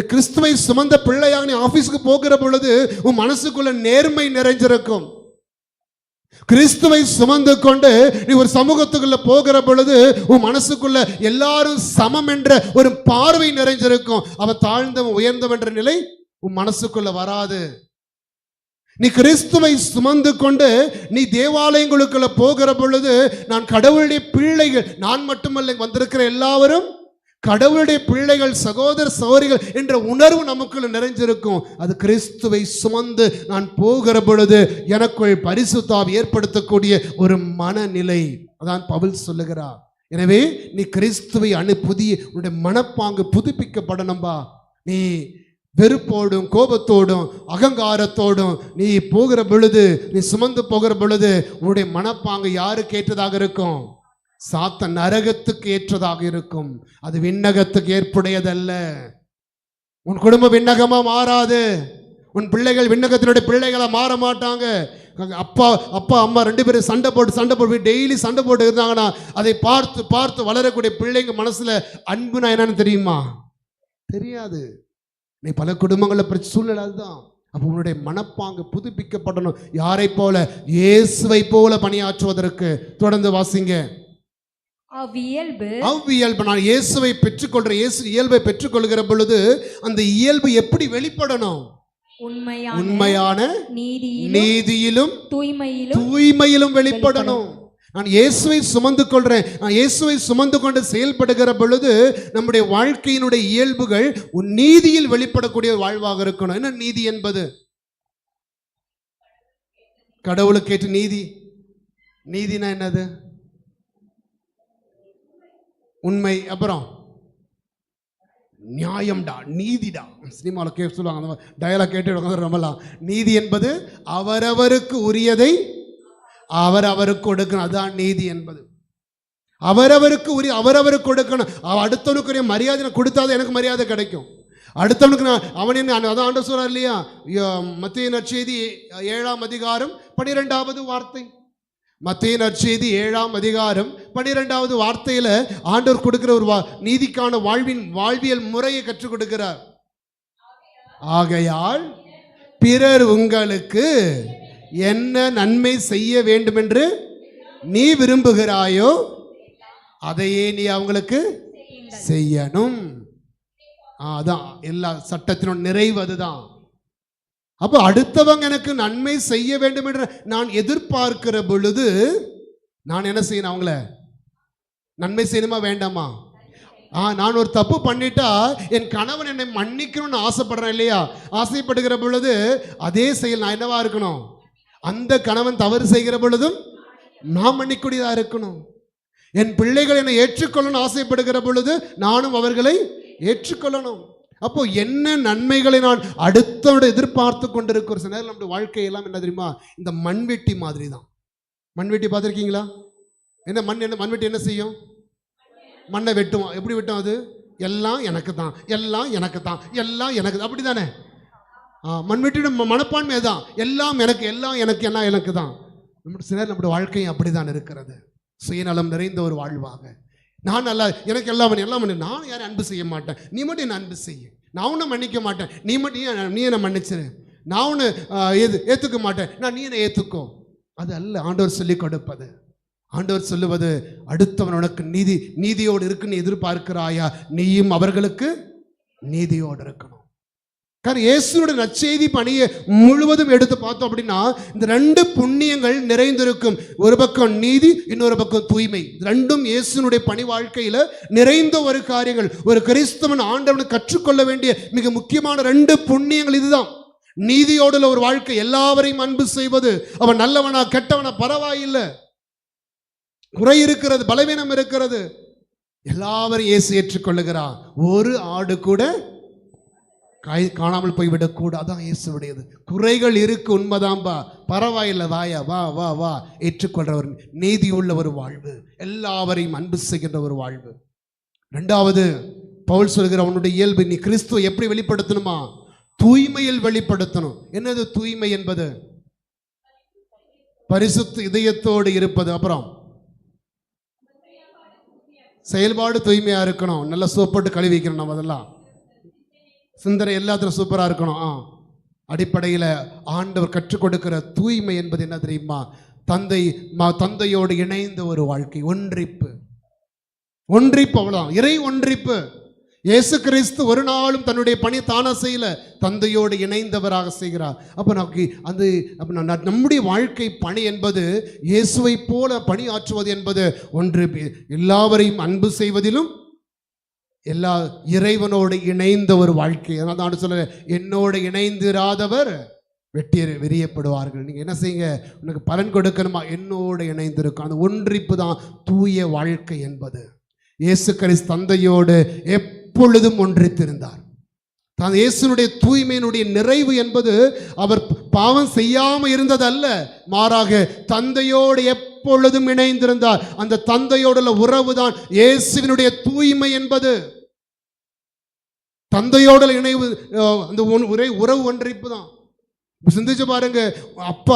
Speaker 1: கிறிஸ்துவை சுமந்த பிள்ளையாக நீ ஆபீஸ்க்கு போகிற பொழுது உன் மனசுக்குள்ள நேர்மை நிறைஞ்சிருக்கும். கிறிஸ்துவை சுமந்து கொண்டு நீ ஒரு சமூகத்துக்குள்ள போகிற பொழுது உன் மனசுக்குள்ள எல்லாரும் சமம் என்ற ஒரு பார்வை நிறைஞ்சிருக்கும். அவன் தாழ்ந்தவன் உயர்ந்தவன் என்ற நிலை உன் மனசுக்குள்ள வராது. நீ கிறிஸ்துவை சுமந்து கொண்டு நீ தேவாலயங்களுக்குள்ள போகிற பொழுது நான் கடவுளுடைய பிள்ளைகள், நான் மட்டுமல்ல, வந்திருக்கிற எல்லாரும் கடவுளுடைய பிள்ளைகள், சகோதர சகோதரிகள் என்ற உணர்வு நமக்குள்ள நிறைஞ்சிருக்கும். அது கிறிஸ்துவை சுமந்து நான் போகிற பொழுது எனக்குள் பரிசுத்த ஆவி ஏற்படுத்தக்கூடிய ஒரு மனநிலை. அதான் பவுல் சொல்லுகிறார். எனவே நீ கிறிஸ்துவை புதிய உன்னுடைய மனப்பாங்கு புதுப்பிக்கப்படணும்பா. நீ வெறுப்போடும் கோபத்தோடும் அகங்காரத்தோடும் நீ போகிற பொழுது, நீ சுமந்து போகிற பொழுது உன்னுடைய மனப்பாங்கு யாருக்கு ஏற்றதாக இருக்கும்? சாத்த நரகத்துக்கு ஏற்றதாக இருக்கும். அது விண்ணகத்துக்கு ஏற்புடையதல்ல. உன் குடும்பம் விண்ணகமா மாறாது. உன் பிள்ளைகள் விண்ணகத்தினுடைய பிள்ளைகளா மாற மாட்டாங்க. அப்பா அப்பா அம்மா 2 பேரும் சண்டை போட்டு டெய்லி சண்டை போட்டு இருந்தாங்கன்னா அதை பார்த்து பார்த்து வளரக்கூடிய பிள்ளைங்க மனசுல அன்புனா என்னன்னு தெரியுமா? தெரியாது. நீ பல குடும்பங்களில் சூழ்நிலை அதுதான். அப்போ உன்னுடைய மனப்பாங்கு புதுப்பிக்கப்படணும். யாரை போல? இயேசுவை போல பணியாற்றுவதற்கு. தொடர்ந்து வாசிங்க. அவ்வியல்பு நான் இயேசுவை பெற்றுக்கொள்றேன். இயேசு இயல்பை பெற்றுக்கொள்கிற பொழுது அந்த இயல்பு எப்படி வெளிப்படணும்? உண்மையான நீதியிலும் தூய்மையிலும் வெளிப்படணும். நான் இயேசுவை சுமந்து கொள்றேன். நான் இயேசுவை சுமந்து கொண்டு செயல்படுகிற பொழுது நம்முடைய வாழ்க்கையினுடைய இயல்புகள் நீதியில் வெளிப்படக்கூடிய வாழ்வாக இருக்கணும். என்ன நீதி என்பது? கடவுளுக்கு ஏற்ற நீதி. நீதினா என்னது? உண்மை. அப்புறம் நியாயம்டா, நீதிடா. சினிமாவில் கேட்டு சொல்லுவாங்க, அந்த டயலாக் கேட்டு ரொம்பலாம். நீதி என்பது அவரவருக்கு உரியதை அவரவருக்கு கொடுக்கணும். அதுதான் நீதி என்பது. அவரவருக்கு அவரவருக்கு கொடுக்கணும். அடுத்தவனுக்குரிய மரியாதை கொடுத்தாதான் எனக்கு மரியாதை கிடைக்கும். அடுத்தவனுக்கு நான் அவன் என்ன, அதான் ஆண்டவர் சொல்றார் இல்லையா? மத்தேயு நற்செய்தி 7ஆம் அதிகாரம் 12வது வார்த்தை. மத்தேயு நற்செய்தி 7ஆம் அதிகாரம் 12வது வார்த்தையில ஆண்டவர் கொடுக்கிற ஒரு நீதிக்கான வாழ்வியல் முறையை கற்றுக் கொடுக்கிறார். ஆகையால் பிறர் உங்களுக்கு என்ன நன்மை செய்ய வேண்டும் என்று நீ விரும்புகிறாயோ அதையே நீ அவங்களுக்கு செய்யணும். அதான் எல்லா சட்டத்தினோட நிறைவு அதுதான். அப்போ அடுத்தவங்க எனக்கு நன்மை செய்ய வேண்டும் என்று நான் எதிர்பார்க்கிற பொழுது நான் என்ன செய்யணும்? அவங்கள நன்மை செய்யணுமா வேண்டாமா? நான் ஒரு தப்பு பண்ணிட்டா என் கணவன் என்னை மன்னிக்கணும்னு ஆசைப்படுறேன் இல்லையா? ஆசைப்படுகிற பொழுது அதே செயல் நான் என்னவா இருக்கணும்? அந்த கணவன் தவறு செய்கிற பொழுதும் நான் மன்னிக்கூடியதா இருக்கணும். என் பிள்ளைகள் என்னை ஏற்றுக்கொள்ளணும் ஆசைப்படுகிற பொழுது நானும் அவர்களை ஏற்றுக்கொள்ளணும். அப்போ என்ன நன்மைகளை நான் அடுத்தோட எதிர்பார்த்து கொண்டிருக்கிற சில நேரம் நம்முடைய வாழ்க்கையெல்லாம் என்ன தெரியுமா? இந்த மண்வெட்டி மாதிரி தான். மண்வெட்டி பார்த்துருக்கீங்களா? என்ன மண்வெட்டி என்ன செய்யும்? மண்ணை வெட்டும். எப்படி வெட்டும் அது? எல்லாம் எனக்கு தான், எல்லாம் எனக்கு தான், எல்லாம் எனக்கு தான். அப்படி தானே? மண்வெட்டியோட மனப்பான்மை தான். எல்லாம் எனக்கு, எல்லாம் எனக்கு, என்ன எனக்கு தான். சில நேரம் நம்முடைய வாழ்க்கையும் அப்படி தான் இருக்கிறது. சுயநலம் நிறைந்த ஒரு வாழ்வாக. நான் நல்லா, எனக்கு எல்லாம் பண்ணி நான் யாரும் அன்பு செய்ய மாட்டேன், நீ மட்டும் என்ன அன்பு செய்ய. நான் உன்னை மன்னிக்க மாட்டேன், நீ மட்டும் நீ என்ன மன்னிச்சிரு. நான் உன்னை ஏற்றுக்க மாட்டேன், நீ என்னை ஏற்றுக்கோ. அது அல்ல ஆண்டவர் சொல்லிக் கொடுப்பது. ஆண்டவர் சொல்லுவது, அடுத்தவன் உனக்கு நீதியோடு இருக்குன்னு எதிர்பார்க்கிறாயா, நீயும் அவர்களுக்கு நீதியோடு இருக்கணும். காரணம் இயேசுவோட நற்செய்தி பணியை முழுவதும் எடுத்து பார்த்தோம் அப்படின்னா இந்த 2 புண்ணியங்கள் நிறைந்திருக்கும். ஒரு பக்கம் நீதி, இன்னொரு பக்கம் தூய்மை. ரெண்டும் இயேசுனுடைய பணி வாழ்க்கையில நிறைந்த ஒரு காரியங்கள். ஒரு கிறிஸ்தவன் ஆண்டவனுக்கு கற்றுக்கொள்ள வேண்டிய மிக முக்கியமான 2 புண்ணியங்கள் இதுதான். நீதியோடு ஒரு வாழ்க்கை, எல்லாவரையும் அன்பு செய்வது. அவன் நல்லவனா கெட்டவனா பரவாயில்லை, குறை இருக்கிறது, பலவீனம் இருக்கிறது, எல்லாவரையும் இயேசு ஏற்றுக்கொள்ளுகிறார். ஒரு ஆடு கூட காணாமல் போய்விடக்கூடாது. அதான் இயேசுடையது. குறைகள் இருக்கு, உண்மைதான்பா, பரவாயில்லை, வாயா, வா வா வா, ஏற்றுக்கொள்றவர். நீதி உள்ள ஒரு வாழ்வு, எல்லாவரையும் அன்பு செய்கின்ற ஒரு வாழ்வு. 2வது பவுல் சொல்கிற அவனுடைய இயல்பு, நீ கிறிஸ்துவை எப்படி வெளிப்படுத்தணுமா? தூய்மையில் வெளிப்படுத்தணும். என்னது தூய்மை என்பது? பரிசுத்த இதயத்தோடு இருப்பது. அப்புறம் செயல்பாடு தூய்மையா இருக்கணும். நல்லா சோப்போட்டு கழுவிக்கணும். நம்ம அதெல்லாம் சிந்தனை எல்லாத்திலும் சூப்பராக இருக்கணும். அடிப்படையில் ஆண்டவர் கற்றுக் கொடுக்கிற தூய்மை என்பது என்ன தெரியுமா? தந்தையோடு இணைந்த ஒரு வாழ்க்கை, ஒன்றிப்பு. அவ்வளவுதான், இறை ஒன்றிப்பு. இயேசு கிறிஸ்து ஒரு நாளும் தன்னுடைய பணி தானா செய்யல, தந்தையோடு இணைந்தவராக செய்கிறார். அப்போ நம்முடைய வாழ்க்கை பணி என்பது இயேசுவை போல பணி ஆற்றுவது என்பது ஒன்று. எல்லாவரையும் அன்பு செய்வதிலும் எல்லா இறைவனோடு இணைந்த ஒரு வாழ்க்கை. அதனால தான் சொல்ல, என்னோடு இணைந்திராதவர் வெறியப்படுவார்கள். நீங்கள் என்ன செய்யுங்க, உனக்கு பலன் கொடுக்கணுமா? என்னோடு இணைந்திருக்கும். அந்த ஒன்றிப்பு தான் தூய வாழ்க்கை என்பது. இயேசு கிறிஸ்து தந்தையோடு எப்பொழுதும் ஒன்றித்திருந்தார். இயேசுனுடைய தூய்மையினுடைய நிறைவு என்பது அவர் பாவம் செய்யாமல் இருந்ததல்ல, மாறாக தந்தையோடு எப்பொழுதும் இணைந்திருந்தார். அந்த தந்தையோடுள்ள உறவு தான் இயேசுவினுடைய தூய்மை என்பது. தந்தையோட இணைவு, அந்த உறவு ஒன்றிப்பு தான். சிந்திச்சு பாருங்க, அப்பா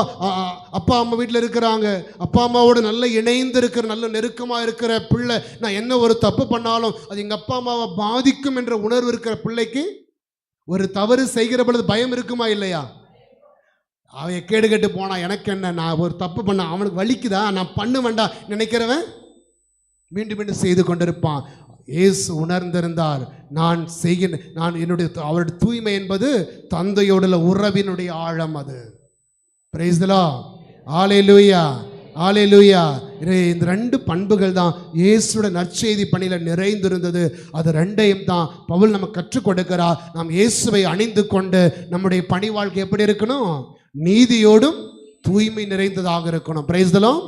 Speaker 1: அப்பா அம்மா வீட்டில் இருக்கிறாங்க, அப்பா அம்மாவோட நல்ல இணைந்து இருக்கிற நல்ல நெருக்கமாக இருக்கிற பிள்ளை, நான் என்ன ஒரு தப்பு பண்ணாலும் அது எங்கள் அப்பா அம்மாவை பாதிக்கும் என்ற உணர்வு இருக்கிற பிள்ளைக்கு ஒரு தவறு செய்கிற பொழுது பயம் இருக்குமா இல்லையா? அவன் கேடு கெட்டு போனா எனக்கு என்ன, நான் ஒரு தப்பு பண்ண அவனுக்கு வலிக்குதா, நான் பண்ண வேண்டாம் நினைக்கிறவன் மீண்டும் மீண்டும் செய்து கொண்டிருப்பான். இயேசு உணர்ந்திருந்தார், நான் என்னுடைய அவருடைய தூய்மை என்பது தந்தையோட உறவினுடைய ஆழம். அது பிரைஸ் தி லார்ட், ஹல்லேலூயா, ஹல்லேலூயா. இந்த ரெண்டு பண்புகள் தான் இயேசுவோட நற்செய்தி பணியில் நிறைந்திருந்தது. அது ரெண்டையும் தான் பவுல் நமக்கு கற்றுக் கொடுக்கிறார். நாம் இயேசுவை அணிந்து கொண்டு நம்முடைய பணி வாழ்க்கை எப்படி இருக்கணும்? நீதியோடும் தூய்மை நிறைந்ததாக இருக்கணும். Praise the Lord.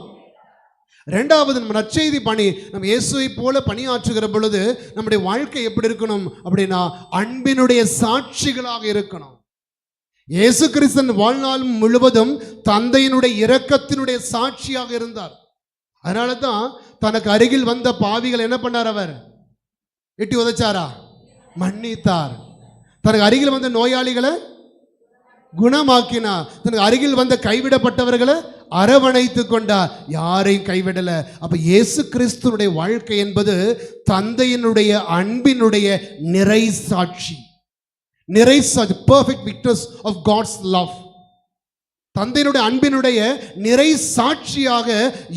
Speaker 1: ரெண்டாவது, நம்ம நற்செய்தி பணி, நம்ம இயேசுவை போல பணியாற்றுகிற பொழுது நம்முடைய வாழ்க்கை எப்படி இருக்கணும் அப்படின்னா அன்பினுடைய சாட்சிகளாக இருக்கணும். இயேசு கிறிஸ்தன் வாழ்நாள் முழுவதும் தந்தையினுடைய இரக்கத்தினுடைய சாட்சியாக இருந்தார். அதனால தான் தனக்கு அருகில் வந்த பாவிகள் என்ன பண்ணார்? அவர் எட்டி உதைச்சாரா? மன்னித்தார். தனக்கு அருகில் வந்த நோயாளிகளை குணமாக்கினார். தனக்கு அருகில் வந்த கைவிடப்பட்டவர்களை அரவணைத்து கொண்டார். யாரையும் கைவிடல. அப்ப இயேசு கிறிஸ்துனுடைய வாழ்க்கை என்பது தந்தையினுடைய அன்பினுடைய நிறை சாட்சி. நிறை சாட்சி, perfect witness of God's love. தந்தையினுடைய அன்பினுடைய நிறை சாட்சியாக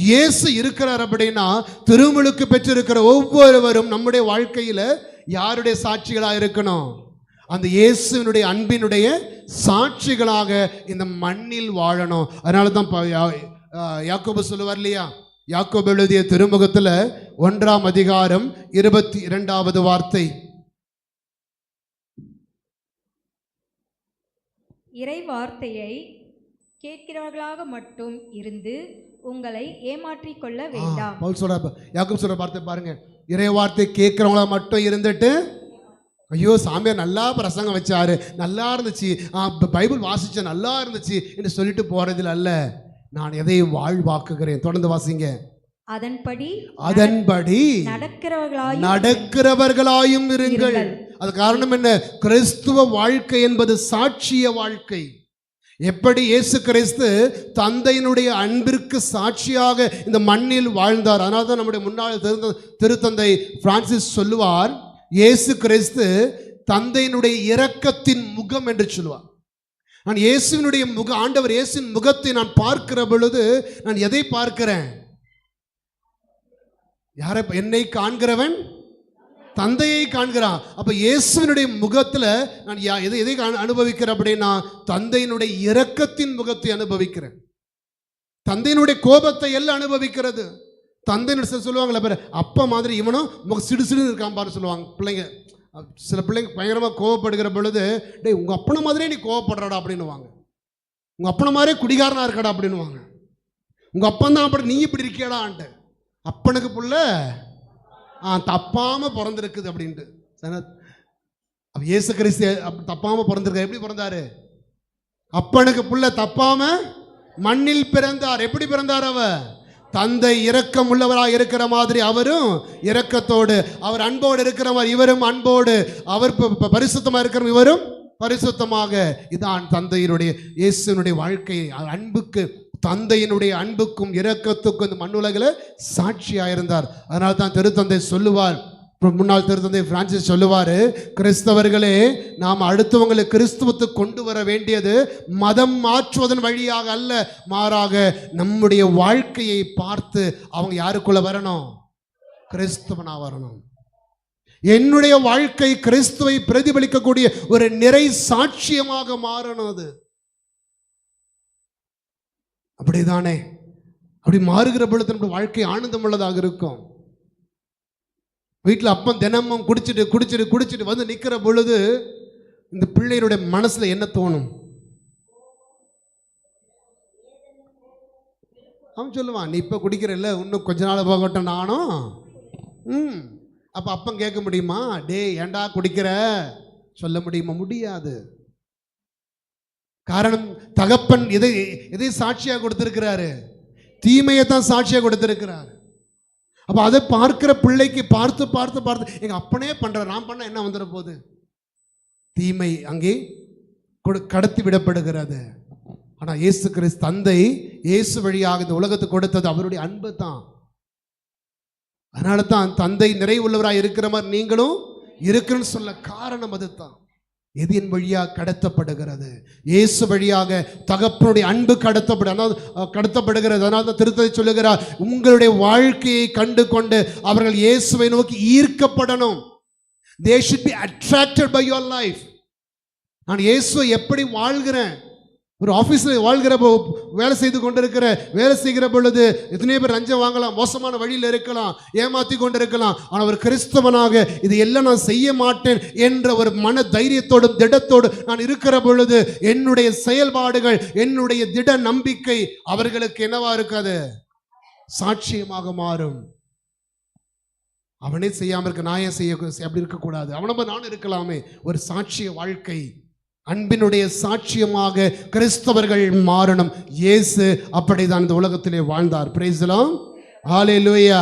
Speaker 1: இயேசு இருக்கிறார். அப்படின்னா திருமுழுக்கு பெற்றிருக்கிற ஒவ்வொருவரும் நம்முடைய வாழ்க்கையில யாருடைய சாட்சிகளாக இருக்கணும்? அந்த இயேசுவினுடைய அன்பினுடைய சாட்சிகளாக இந்த மண்ணில் வாழணும். அதனால தான் யாக்கோபு சொல்லுவார் இல்லையா? யாக்கோபு எழுதிய திருமுகத்தில் 1ஆம் அதிகாரம் 22வது வார்த்தை,
Speaker 2: இறை வார்த்தையை கேட்கிறவர்களாக மட்டும் இருந்து உங்களை ஏமாற்றிக் கொள்ள வேண்டாம்.
Speaker 1: பவுல் சொல்ற, யாக்கோபு சொல்ற வார்த்தை பாருங்க, இறை வார்த்தை கேட்கிறவங்களா மட்டும் இருந்துட்டு ஐயோ சாமியார் நல்லா பிரசங்கம் வச்சாரு, நல்லா இருந்துச்சு, பைபிள் வாசிச்ச நல்லா இருந்துச்சு என்று சொல்லிட்டு போறதில் அல்ல, நான் எதை வாழ்வாக்குகிறேன். தொடர்ந்து வாசிங்க. அதன்படி நடக்கிறவர்களாயும் இருங்கள். அது காரணம் என்ன? கிறிஸ்துவ வாழ்க்கை என்பது சாட்சிய வாழ்க்கை. எப்படி இயேசு கிறிஸ்து தந்தையினுடைய அன்பிற்கு சாட்சியாக இந்த மண்ணில் வாழ்ந்தார். அதனால தான் நம்முடைய முன்னாள் திருத்தந்தை பிரான்சிஸ் சொல்லுவார், இயேசு கிறிஸ்து தந்தையினுடைய இரக்கத்தின் முகம் என்று சொல்லுவார். நான் இயேசுவினுடைய ஆண்டவர் இயேசுவின் முகத்தை நான் பார்க்கிற பொழுது நான் எதை பார்க்கிறேன்? யாரை? என்னை காண்கிறவன் தந்தையை காண்கிறான். அப்ப இயேசுவினுடைய முகத்துல நான் எதை அனுபவிக்கிறேன் அப்படின்னா தந்தையினுடைய இரக்கத்தின் முகத்தை அனுபவிக்கிறேன். தந்தையினுடைய கோபத்தை எல்லாம் அனுபவிக்கிறது. தந்தையினுடைய சொல்லுவாங்களே பேர் அப்பா மாதிரி இவனும் சிடுசிடு இருக்கான் பாரு சொல்லுவாங்க பிள்ளைங்க. சில பிள்ளைங்க பயங்கரமாக கோவப்படுகிற பொழுது, டேய் உங்கள் அப்பனை மாதிரியே நீ கோவப்படுறடா அப்படின்னுவாங்க. உங்கள் அப்பனை மாதிரியே குடிகாரனாக இருக்கடா அப்படின்னுவாங்க. உங்கள் அப்பன் தான் அப்படி, நீ இப்படி இருக்கியடான்ட்டு. அப்பனுக்கு புள்ள தப்பாமல் பிறந்திருக்குது அப்படின்ட்டு. இயேசு கிறிஸ்து தப்பாமல் பிறந்திருக்க. எப்படி பிறந்தாரு? அப்பனுக்கு புள்ள தப்பாம மண்ணில் பிறந்தார். எப்படி பிறந்தார்? அவர் தந்தை இரக்கம் உள்ளவராக இருக்கிற மாதிரி அவரும் இரக்கத்தோடு, அவர் அன்போடு இருக்கிற மாதிரி இவரும் அன்போடு, அவர் பரிசுத்தமாக இருக்கிற இவரும் பரிசுத்தமாக. இதான் தந்தையினுடைய இயேசுனுடைய வாழ்க்கை. அன்புக்கு, தந்தையினுடைய அன்புக்கும் இரக்கத்துக்கும் இந்த மண்ணுலகில் சாட்சியாக இருந்தார். அதனால தான் திருத்தந்தை சொல்லுவார், முன்னாள் திருத்தந்தை பிரான்சிஸ் சொல்லுவார், கிறிஸ்தவர்களே நாம் அடுத்தவங்களை கிறிஸ்துவத்துக்கு கொண்டு வர வேண்டியது மதம் மாற்றுவதன் வழியாக அல்ல, மாறாக நம்முடைய வாழ்க்கையை பார்த்து அவங்க யாருக்குள்ள வரணும்? கிறிஸ்தவனா வரணும். என்னுடைய வாழ்க்கை கிறிஸ்துவை பிரதிபலிக்கக்கூடிய ஒரு நிறை சாட்சியமாக மாறணும். அது அப்படிதானே? அப்படி மாறுகிற பொழுது நம்முடைய வாழ்க்கை ஆனந்தம் உள்ளதாக இருக்கும். வீட்டில் அப்பன் தினமும் குடிச்சிட்டு குடிச்சிட்டு குடிச்சிட்டு வந்து நிற்கிற பொழுது இந்த பிள்ளையினுடைய மனசில் என்ன தோணும்? அவன் சொல்லுவான், நீ இப்போ குடிக்கிறல்ல, இன்னும் கொஞ்ச நாள் போகட்டும் நானும். அப்போ அப்பன் கேட்க முடியுமா? டே ஏண்டா குடிக்கிற சொல்ல முடியுமா? முடியாது. காரணம், தகப்பன் எதை சாட்சியாக கொடுத்திருக்கிறாரு? தீமையை தான் சாட்சியாக கொடுத்திருக்கிறார். அப்போ அதை பார்க்கிற பிள்ளைக்கு பார்த்து பார்த்து பார்த்து எங்கள் அப்பனே பண்ணுற, நான் பண்ண என்ன வந்துட போகுது? தீமை அங்கே கடத்தி விடப்படுகிறது. ஆனால் இயேசு கிறிஸ்து தந்தை இயேசு வழியாக இந்த உலகத்துக்கு கொடுத்தது அவருடைய அன்பு தான். அதனால தான் தந்தை நிறைவுள்ளவராக இருக்கிற மாதிரி நீங்களும் இருக்குன்னு சொல்ல காரணம் அதுதான். எது என் வழியாக கடத்தப்படுகிறது? இயேசு வழியாக தகப்பனுடைய அன்பு கடத்தப்படுகிறது. அதனால தான் திருத்தந்தை சொல்லுகிறார், உங்களுடைய வாழ்க்கையை கண்டு கொண்டு அவர்கள் இயேசுவை நோக்கி ஈர்க்கப்படணும். They should be attracted by your life. நான் இயேசுவை எப்படி வாழ்கிறேன்? ஒரு ஆஃபீஸில் வாழ்கிற வேலை செய்கிற பொழுது எத்தனையோ பேர் லஞ்சம் வாங்கலாம், மோசமான வழியில் இருக்கலாம், ஏமாற்றி கொண்டு இருக்கலாம். ஆனால் ஒரு கிறிஸ்தவனாக இது எல்லாம் நான் செய்ய மாட்டேன் என்ற ஒரு மன தைரியத்தோடும் திடத்தோடு நான் இருக்கிற பொழுது என்னுடைய செயல்பாடுகள், என்னுடைய திட நம்பிக்கை அவர்களுக்கு என்னவா இருக்காது? சாட்சியமாக மாறும். அவனே செய்யாமல் இருக்க நான் ஏன் செய்ய அப்படி இருக்கக்கூடாது? அவனம்ப நான் இருக்கலாமே. ஒரு சாட்சிய வாழ்க்கை, அன்பினுடைய சாட்சியமாக கிறிஸ்தவர்கள் மாறணும். இயேசு அப்படிதான் இந்த உலகத்திலே வாழ்ந்தார். Praise the Lord. Hallelujah,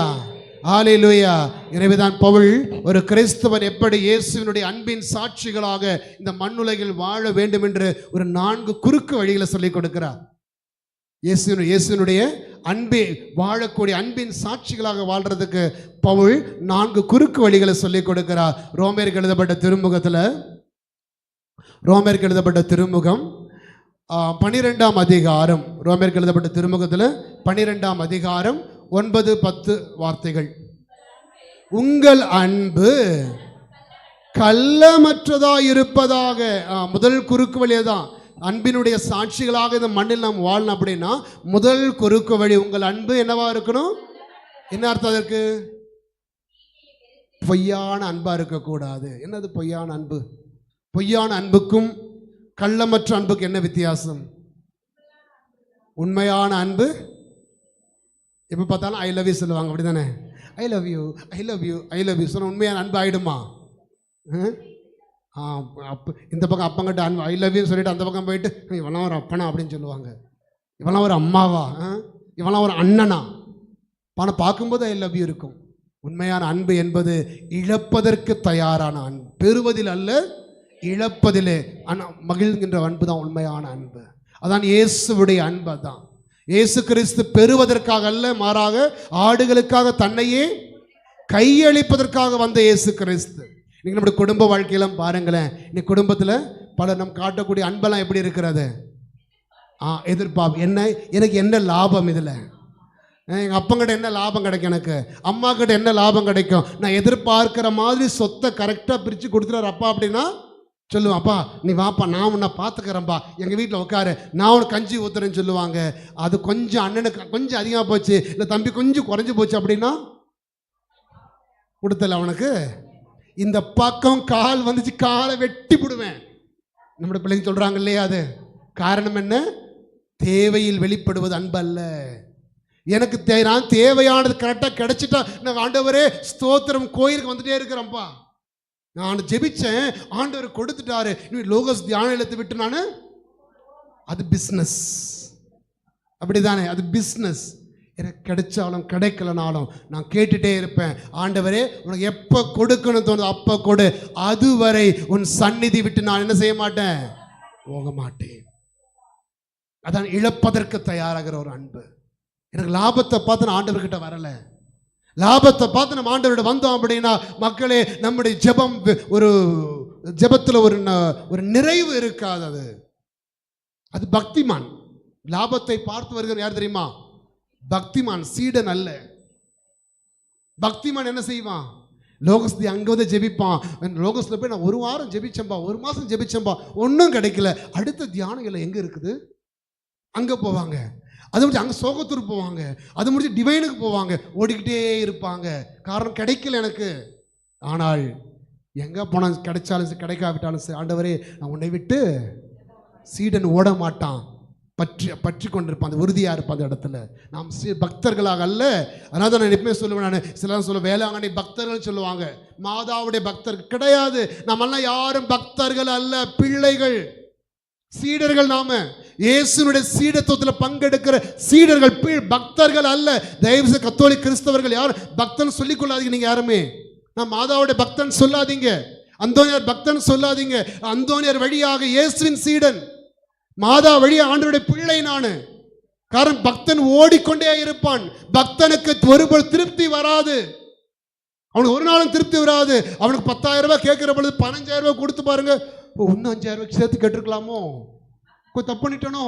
Speaker 1: hallelujah. எனவேதான் பவுல் ஒரு கிறிஸ்தவன் எப்படி இயேசுவினுடைய அன்பின் சாட்சிகளாக இந்த மண்ணுலகில் வாழ வேண்டும் என்று ஒரு 4 குறுக்கு வழிகளை சொல்லிக் கொடுக்கிறார். இயேசுவினுடைய அன்பை வாழக்கூடிய அன்பின் சாட்சிகளாக வாழ்றதுக்கு பவுல் 4 குறுக்கு வழிகளை சொல்லிக் கொடுக்கிறார். ரோமேருக்கு எழுதப்பட்ட திருமுகம் 12ஆம் அதிகாரம், ரோமேருக்கு எழுதப்பட்ட திருமுகத்தில் 12ஆம் அதிகாரம் 9-10 வார்த்தைகள். உங்கள் அன்பு கள்ளமற்றதாக இருப்பதாக. முதல் குறுக்கு வழியே தான் அன்பினுடைய சாட்சிகளாக இந்த மண்ணில் நாம் வாழணும். அப்படின்னா முதல் குறுக்கு வழி, உங்கள் அன்பு என்னவா இருக்கணும்? என்ன அர்த்தம் அதற்கு? பொய்யான அன்பா இருக்கக்கூடாது. என்னது பொய்யான அன்பு? பொய்யான அன்புக்கும் கள்ளமற்ற அன்புக்கு என்ன வித்தியாசம்? உண்மையான அன்பு எப்போ பார்த்தாலும் ஐ லவ் யூ சொல்லுவாங்க, அப்படி தானே? I love you, I love you, I love you சொன்ன உண்மையான அன்பு ஆகிடுமா? இந்த பக்கம் அப்பங்கிட்ட அன்பு ஐ லவ் யூன்னு சொல்லிட்டு அந்த பக்கம் போயிட்டு இவெல்லாம் ஒரு அப்பனா அப்படின்னு சொல்லுவாங்க, இவெல்லாம் ஒரு அம்மாவா, இவெல்லாம் ஒரு அண்ணனா. ஆனால் பார்க்கும்போது ஐ லவ் யூ இருக்கும். உண்மையான அன்பு என்பது இழப்பதற்கு தயாரான அன்பு, பெறுவதில் அல்ல இழப்பதிலே மகிழ்கின்ற அன்பு தான் உண்மையான அன்பு. அதான் இயேசுவுடைய அன்பு. தான் இயேசு கிறிஸ்து பெறுவதற்காக அல்ல, மாறாக ஆடுகளுக்காக தன்னையே கையளிப்பதற்கு வந்த இயேசு கிறிஸ்து. நீங்கள் நம்முடைய குடும்ப வாழ்க்கையெல்லாம் பாருங்களேன். இன்னைக்கு குடும்பத்தில் பல நம் காட்டக்கூடிய அன்பெல்லாம் எப்படி இருக்கிறது? எதிர்பார்ப்பு என்ன, எனக்கு என்ன லாபம் இதில், எங்கள் அப்பங்கிட்ட என்ன லாபம் கிடைக்கும், எனக்கு அம்மா கிட்ட என்ன லாபம் கிடைக்கும், நான் எதிர்பார்க்குற மாதிரி சொத்தை கரெக்டாக பிரித்து கொடுத்துட்டார் அப்பா அப்படின்னா சொல்லுவேன், அப்பா நீ வாப்பா நான் உன்னை பார்த்துக்கிறேன்ப்பா, எங்கள் வீட்டில் உட்காரு, நான் உனக்கு கஞ்சி ஊற்றுறேன்னு சொல்லுவாங்க. அது கொஞ்சம் அண்ணனுக்கு கொஞ்சம் அதிகமாக போச்சு, இல்லை தம்பி கொஞ்சம் குறைஞ்சி போச்சு அப்படின்னா கொடுத்தல அவனுக்கு இந்த பக்கம் கால் வந்துச்சு, காலை வெட்டி போடுவேன். நம்முடைய பிள்ளைங்க சொல்கிறாங்க இல்லையா, அது காரணம் என்ன? தேவையில் வெளிப்படுவது அன்பு அல்ல. எனக்கு நான் தேவையானது கரெக்டாக கிடைச்சிட்டா நான் ஆண்டவரே ஸ்தோத்திரம், கோயிலுக்கு வந்துட்டே இருக்கிறேன்ப்பா, நான் ஜெபிச்சேன் ஆண்டவர் கொடுத்துட்டாரு, இன்னும் லோகஸ் தியான எழுத்து விட்டு நான், அது பிஸ்னஸ். அப்படிதானே? அது பிஸ்னஸ். எனக்கு கிடைச்சாலும் கிடைக்கலனாலும் நான் கேட்டுட்டே இருப்பேன், ஆண்டவரே உனக்கு எப்போ கொடுக்கணும் தோணுது அப்போ கொடு, அதுவரை உன் சந்நிதி விட்டு நான் என்ன செய்ய மாட்டேன், போக மாட்டேன். அதான் இழப்பதற்கு தயாராகிற ஒரு அன்பு. எனக்கு லாபத்தை பார்த்து நான் ஆண்டவர்கிட்ட வரல, லாபத்தை பார்த்து நம்ம ஆண்டவர்கிட்ட வந்தோம் அப்படின்னா மக்களே நம்முடைய ஜெபம் ஒரு ஜெபத்தில் ஒரு நிறைவு இருக்காது. அது பக்திமான். லாபத்தை பார்த்து வருகிற யார் தெரியுமா? பக்திமான், சீடன் அல்ல. பக்திமான் என்ன செய்வான்? லோகஸ்தி அங்கே வந்து ஜெபிப்பான். லோகஸ்ல போய் நான் 1 வாரம் ஜெபிச்சேன்பா, 1 மாதம் ஜெபிச்சேன்பா, ஒன்றும் கிடைக்கல. அடுத்த தியானங்கள் எங்கே இருக்குது அங்கே போவாங்க. அது முடிச்சு அங்கே சோகத்தூர் போவாங்க, அது முடிச்சு டிவைனுக்கு போவாங்க, ஓடிக்கிட்டே இருப்பாங்க. காரணம் கிடைக்கல எனக்கு. ஆனால் எங்கே போனால் கிடைச்சாலும் கிடைக்காவிட்டாலும் சரி, ஆண்டவரே நான் உன்னை விட்டு, சீடன் ஓட மாட்டான், பற்றி கொண்டிருப்பான், அந்த உறுதியாக இருப்பான் அந்த இடத்துல. நாம் பக்தர்களாக அல்ல. அதனால தான் நான் எப்பவுமே சொல்லுவேன், நான் சிலர் சொல்லுவேன் வேளாங்கண்ணி பக்தர்கள் சொல்லுவாங்க, மாதாவுடைய பக்தர்கள் கிடையாது. நம்மெல்லாம் யாரும் பக்தர்கள் அல்ல, பிள்ளைகள், சீடர்கள். நாம இயேசுனுடைய சீடத்துவத்தில் பங்கெடுக்கிற சீடர்கள், பக்தர்கள் அல்ல. தயவு கத்தோலிக் கிறிஸ்தவர்கள் யாரும் பக்தன் சொல்லிக் கொள்ளாதீங்க. நீங்க யாருமே நான் மாதாவுடைய பக்தன் சொல்லாதீங்க, அந்தோனியார் பக்தன் சொல்லாதீங்க. அந்தோனியார் வழியாக இயேசுவின் சீடன். மாதா வழியா ஆண்டவருடைய பிள்ளை நானு. காரணம் பக்தன் ஓடிக்கொண்டே இருப்பான். பக்தனுக்கு ஒருபோது திருப்தி வராது. அவனுக்கு ஒரு நாளும் திருப்தி வராது. அவனுக்கு 10,000 ரூபாய் கேட்கிற பொழுது 15,000 ரூபாய் கொடுத்து பாருங்க, இன்னும் 5,000 ரூபாய்க்கு சேர்த்து கேட்டிருக்கலாமோ, தப்பு பண்ணிட்டனோ.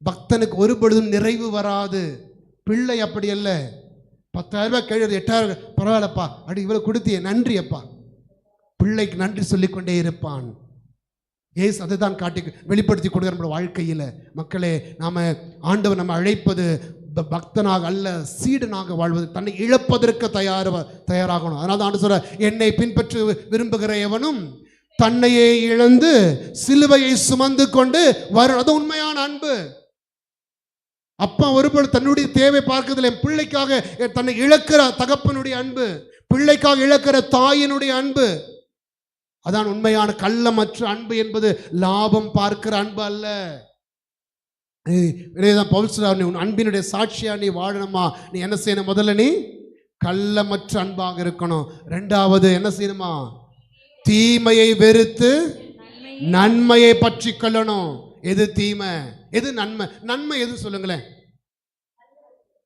Speaker 1: பக்தனுக்கு ஒரு பொழுதும் நிறைவு வராது. பிள்ளை அப்படி அல்ல. 10,000 ரூபாய் கேட்கறது 8,000 பரவாயில்லப்பா, அப்படி இவ்வளவு கொடுத்தியே நன்றி அப்பா. பிள்ளைக்கு நன்றி சொல்லிக்கொண்டே இருப்பான். ஏசு அதை தான் காட்டி வெளிப்படுத்தி கொடுக்குற நம்ம வாழ்க்கையில். மக்களே, நாம ஆண்டவர் நம்ம அழைப்பது பக்தனாக அல்ல, சீடனாக வாழ்வது, தன்னை இழப்பதற்கு தயாராகணும். அதனால தான் ஆண்டு சொல்ற, என்னை பின்பற்றி விரும்புகிற எவனும் தன்னையே இழந்து சிலுவையை சுமந்து கொண்டு வரும். அது உண்மையான அன்பு. அப்பா ஒருபோது தன்னுடைய தேவை பார்க்கறதில்லை. என் பிள்ளைக்காக தன்னை இழக்கிற தகப்பனுடைய அன்பு, பிள்ளைக்காக இழக்கிற தாயினுடைய அன்பு, அதான் உண்மையான கள்ளமற்ற அன்பு என்பது லாபம் பார்க்கிற அன்பு அல்ல. உன் அன்பினுடைய சாட்சியா நீ வாழணுமா, நீ என்ன செய்யணும்? முதல்ல நீ கள்ளமற்ற அன்பாக இருக்கணும். ரெண்டாவது என்ன செய்யணுமா? தீமையை வெறுத்து நன்மையை பற்றி கொள்ளணும். எது தீமை, எது நன்மை? நன்மை எது சொல்லுங்களேன்?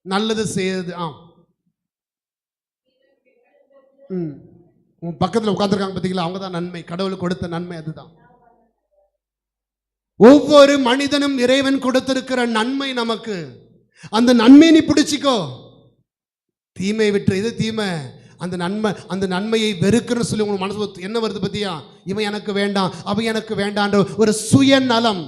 Speaker 1: நல்லது செய்யுது. உன் பக்கத்தில் உட்கார்ந்துருக்காங்க பார்த்தீங்களா, அவங்க தான் நன்மை. கடவுள் கொடுத்த நன்மை அதுதான். ஒவ்வொரு மனிதனும் இறைவன் கொடுத்திருக்கிற நன்மை நமக்கு. அந்த நன்மையை நீ பிடிச்சிக்கோ. தீமையை விட்டு, இது தீமை, அந்த நன்மையை வெறுக்கிறன்னு சொல்லி உங்க மனசு என்ன வருது பத்தியா? இவன் எனக்கு வேண்டாம், அவன் எனக்கு வேண்டான்ற ஒரு சுயநலம்.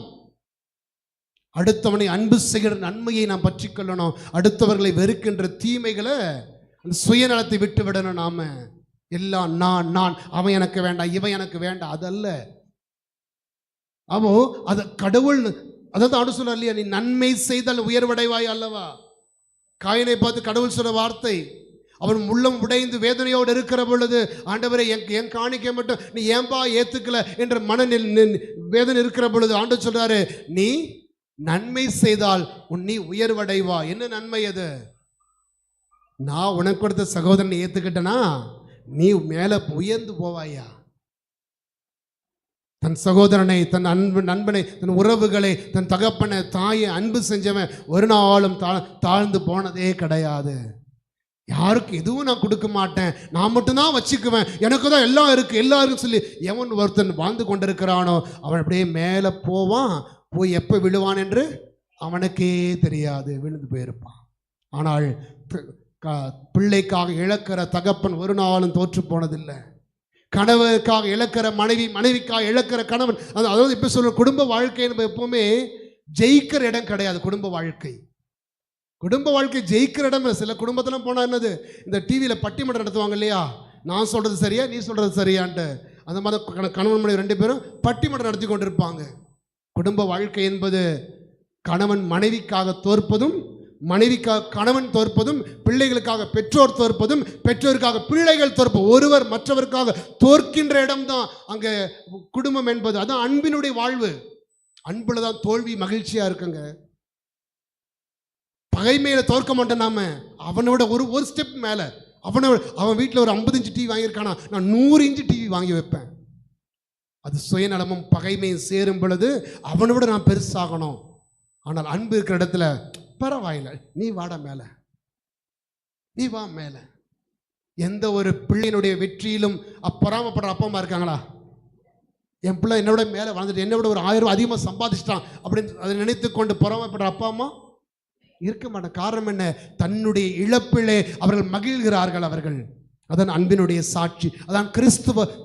Speaker 1: அடுத்தவனை அன்பு செய்கிற நன்மையை நாம் பற்றி கொள்ளணும். அடுத்தவர்களை வெறுக்கின்ற தீமைகளை, அந்த சுயநலத்தை விட்டு விடணும். நாம எல்லாம் நான் அவன் எனக்கு வேண்டாம், இவன் எனக்கு வேண்டாம், அதல்ல. அவோ அது கடவுள். அதாவது ஆண்டு சொல்ற இல்லையா, நீ நன்மை செய்தால் உயர்வடைவாய் அல்லவா. காயினை பார்த்து கடவுள் சொல்ற வார்த்தை, அவன் உள்ளம் உடைந்து வேதனையோடு இருக்கிற பொழுது, ஆண்டவரை என் காணிக்கை மட்டும் நீ ஏன்பா ஏத்துக்கல என்ற வேதனை இருக்கிற பொழுது ஆண்டு சொல்றாரு, நீ நன்மை செய்தால் நீ உயர்வடைவா. என்ன நன்மை அது? நான் உனக்கு கொடுத்த சகோதரனை ஏத்துக்கிட்டனா நீ மேல உயர்ந்து போவாயா. தன் சகோதரனை, தன் நண்பனை, தன் உறவுகளை, தன் தகப்பனை, தாயை அன்பு செஞ்சவன் ஒரு நாளும் தாழ்ந்து போனதே கிடையாது. யாருக்கு எதுவும் நான் கொடுக்க மாட்டேன், நான் மட்டும்தான் வச்சுக்குவேன், எனக்கு தான் எல்லாம் இருக்கு எல்லாருக்கும் சொல்லி எவன் ஒருத்தன் வாழ்ந்து கொண்டிருக்கிறானோ அவன் அப்படியே மேலே போவான். போய் எப்போ விழுவான் என்று அவனுக்கே தெரியாது, விழுந்து போயிருப்பான். ஆனால் பிள்ளைக்காக இழக்கிற தகப்பன் ஒரு நாளும் தோற்று போனதில்லை. கணவனுக்காக இழக்கிற மனைவி, மனைவிக்காக இழக்கிற கணவன். அதாவது இப்போ சொல்ற குடும்ப வாழ்க்கை எப்பவுமே ஜெயிக்கிற இடம் கிடையாது. குடும்ப வாழ்க்கை ஜெயிக்கிற இடம். சில குடும்பத்தில் போனால் என்னது, இந்த டிவியில் பட்டிமன்றம் நடத்துவாங்க இல்லையா, நான் சொல்கிறது சரியா நீ சொல்கிறது சரியான்ட்டு. அந்த மாதிரி கணவன் மனைவி 2 பேரும் பட்டிமன்றம் நடத்தி கொண்டிருப்பாங்க. குடும்ப வாழ்க்கை என்பது கணவன் மனைவிக்காக தோற்பதும், மனைவிக்காக கணவன் தோற்பதும், பிள்ளைகளுக்காக பெற்றோர் தோற்பதும், பெற்றோருக்காக பிள்ளைகள் தோற்பதும், ஒருவர் மற்றவருக்காக தோற்கின்ற இடம்தான் அங்கே குடும்பம் என்பது. அதான் அன்பினுடைய வாழ்வு. அன்புல தான் தோல்வி மகிழ்ச்சியா இருக்குங்க. பகைமையில தோற்க மாட்டேன். நாம அவனோட ஒரு ஸ்டெப் மேல, அவன் வீட்டில் ஒரு 50 இன்ச்சு டிவி வாங்கியிருக்கானா, நான் 100 இன்ச்சு டிவி வாங்கி வைப்பேன். அது சுயநலமும் பகைமையும் சேரும் பொழுது அவனோட நான் பெருசாகணும். ஆனால் அன்பு இருக்கிற இடத்துல பரவாயில்லை, நீ வாட மேல, நீ வா மேல. எந்த ஒரு பிள்ளையினுடைய வெற்றியிலும் பொறாமப்படுற அப்பா அம்மா இருக்காங்களா? என் பிள்ளை என்னோட மேலே வாழ்ந்துட்டு என்னோட ஒரு 1000 ரூபாய் அதிகமாக சம்பாதிச்சிட்டான் அப்படின்னு அதை நினைத்து கொண்டு பொறாமப்படுற அப்பா அம்மா இருக்க மாட்டேன். காரணம் என்ன? தன்னுடைய இழப்பிலே அவர்கள் மகிழ்கிறார்கள். அவர்கள் அதான் அன்பினுடைய சாட்சி. அதான்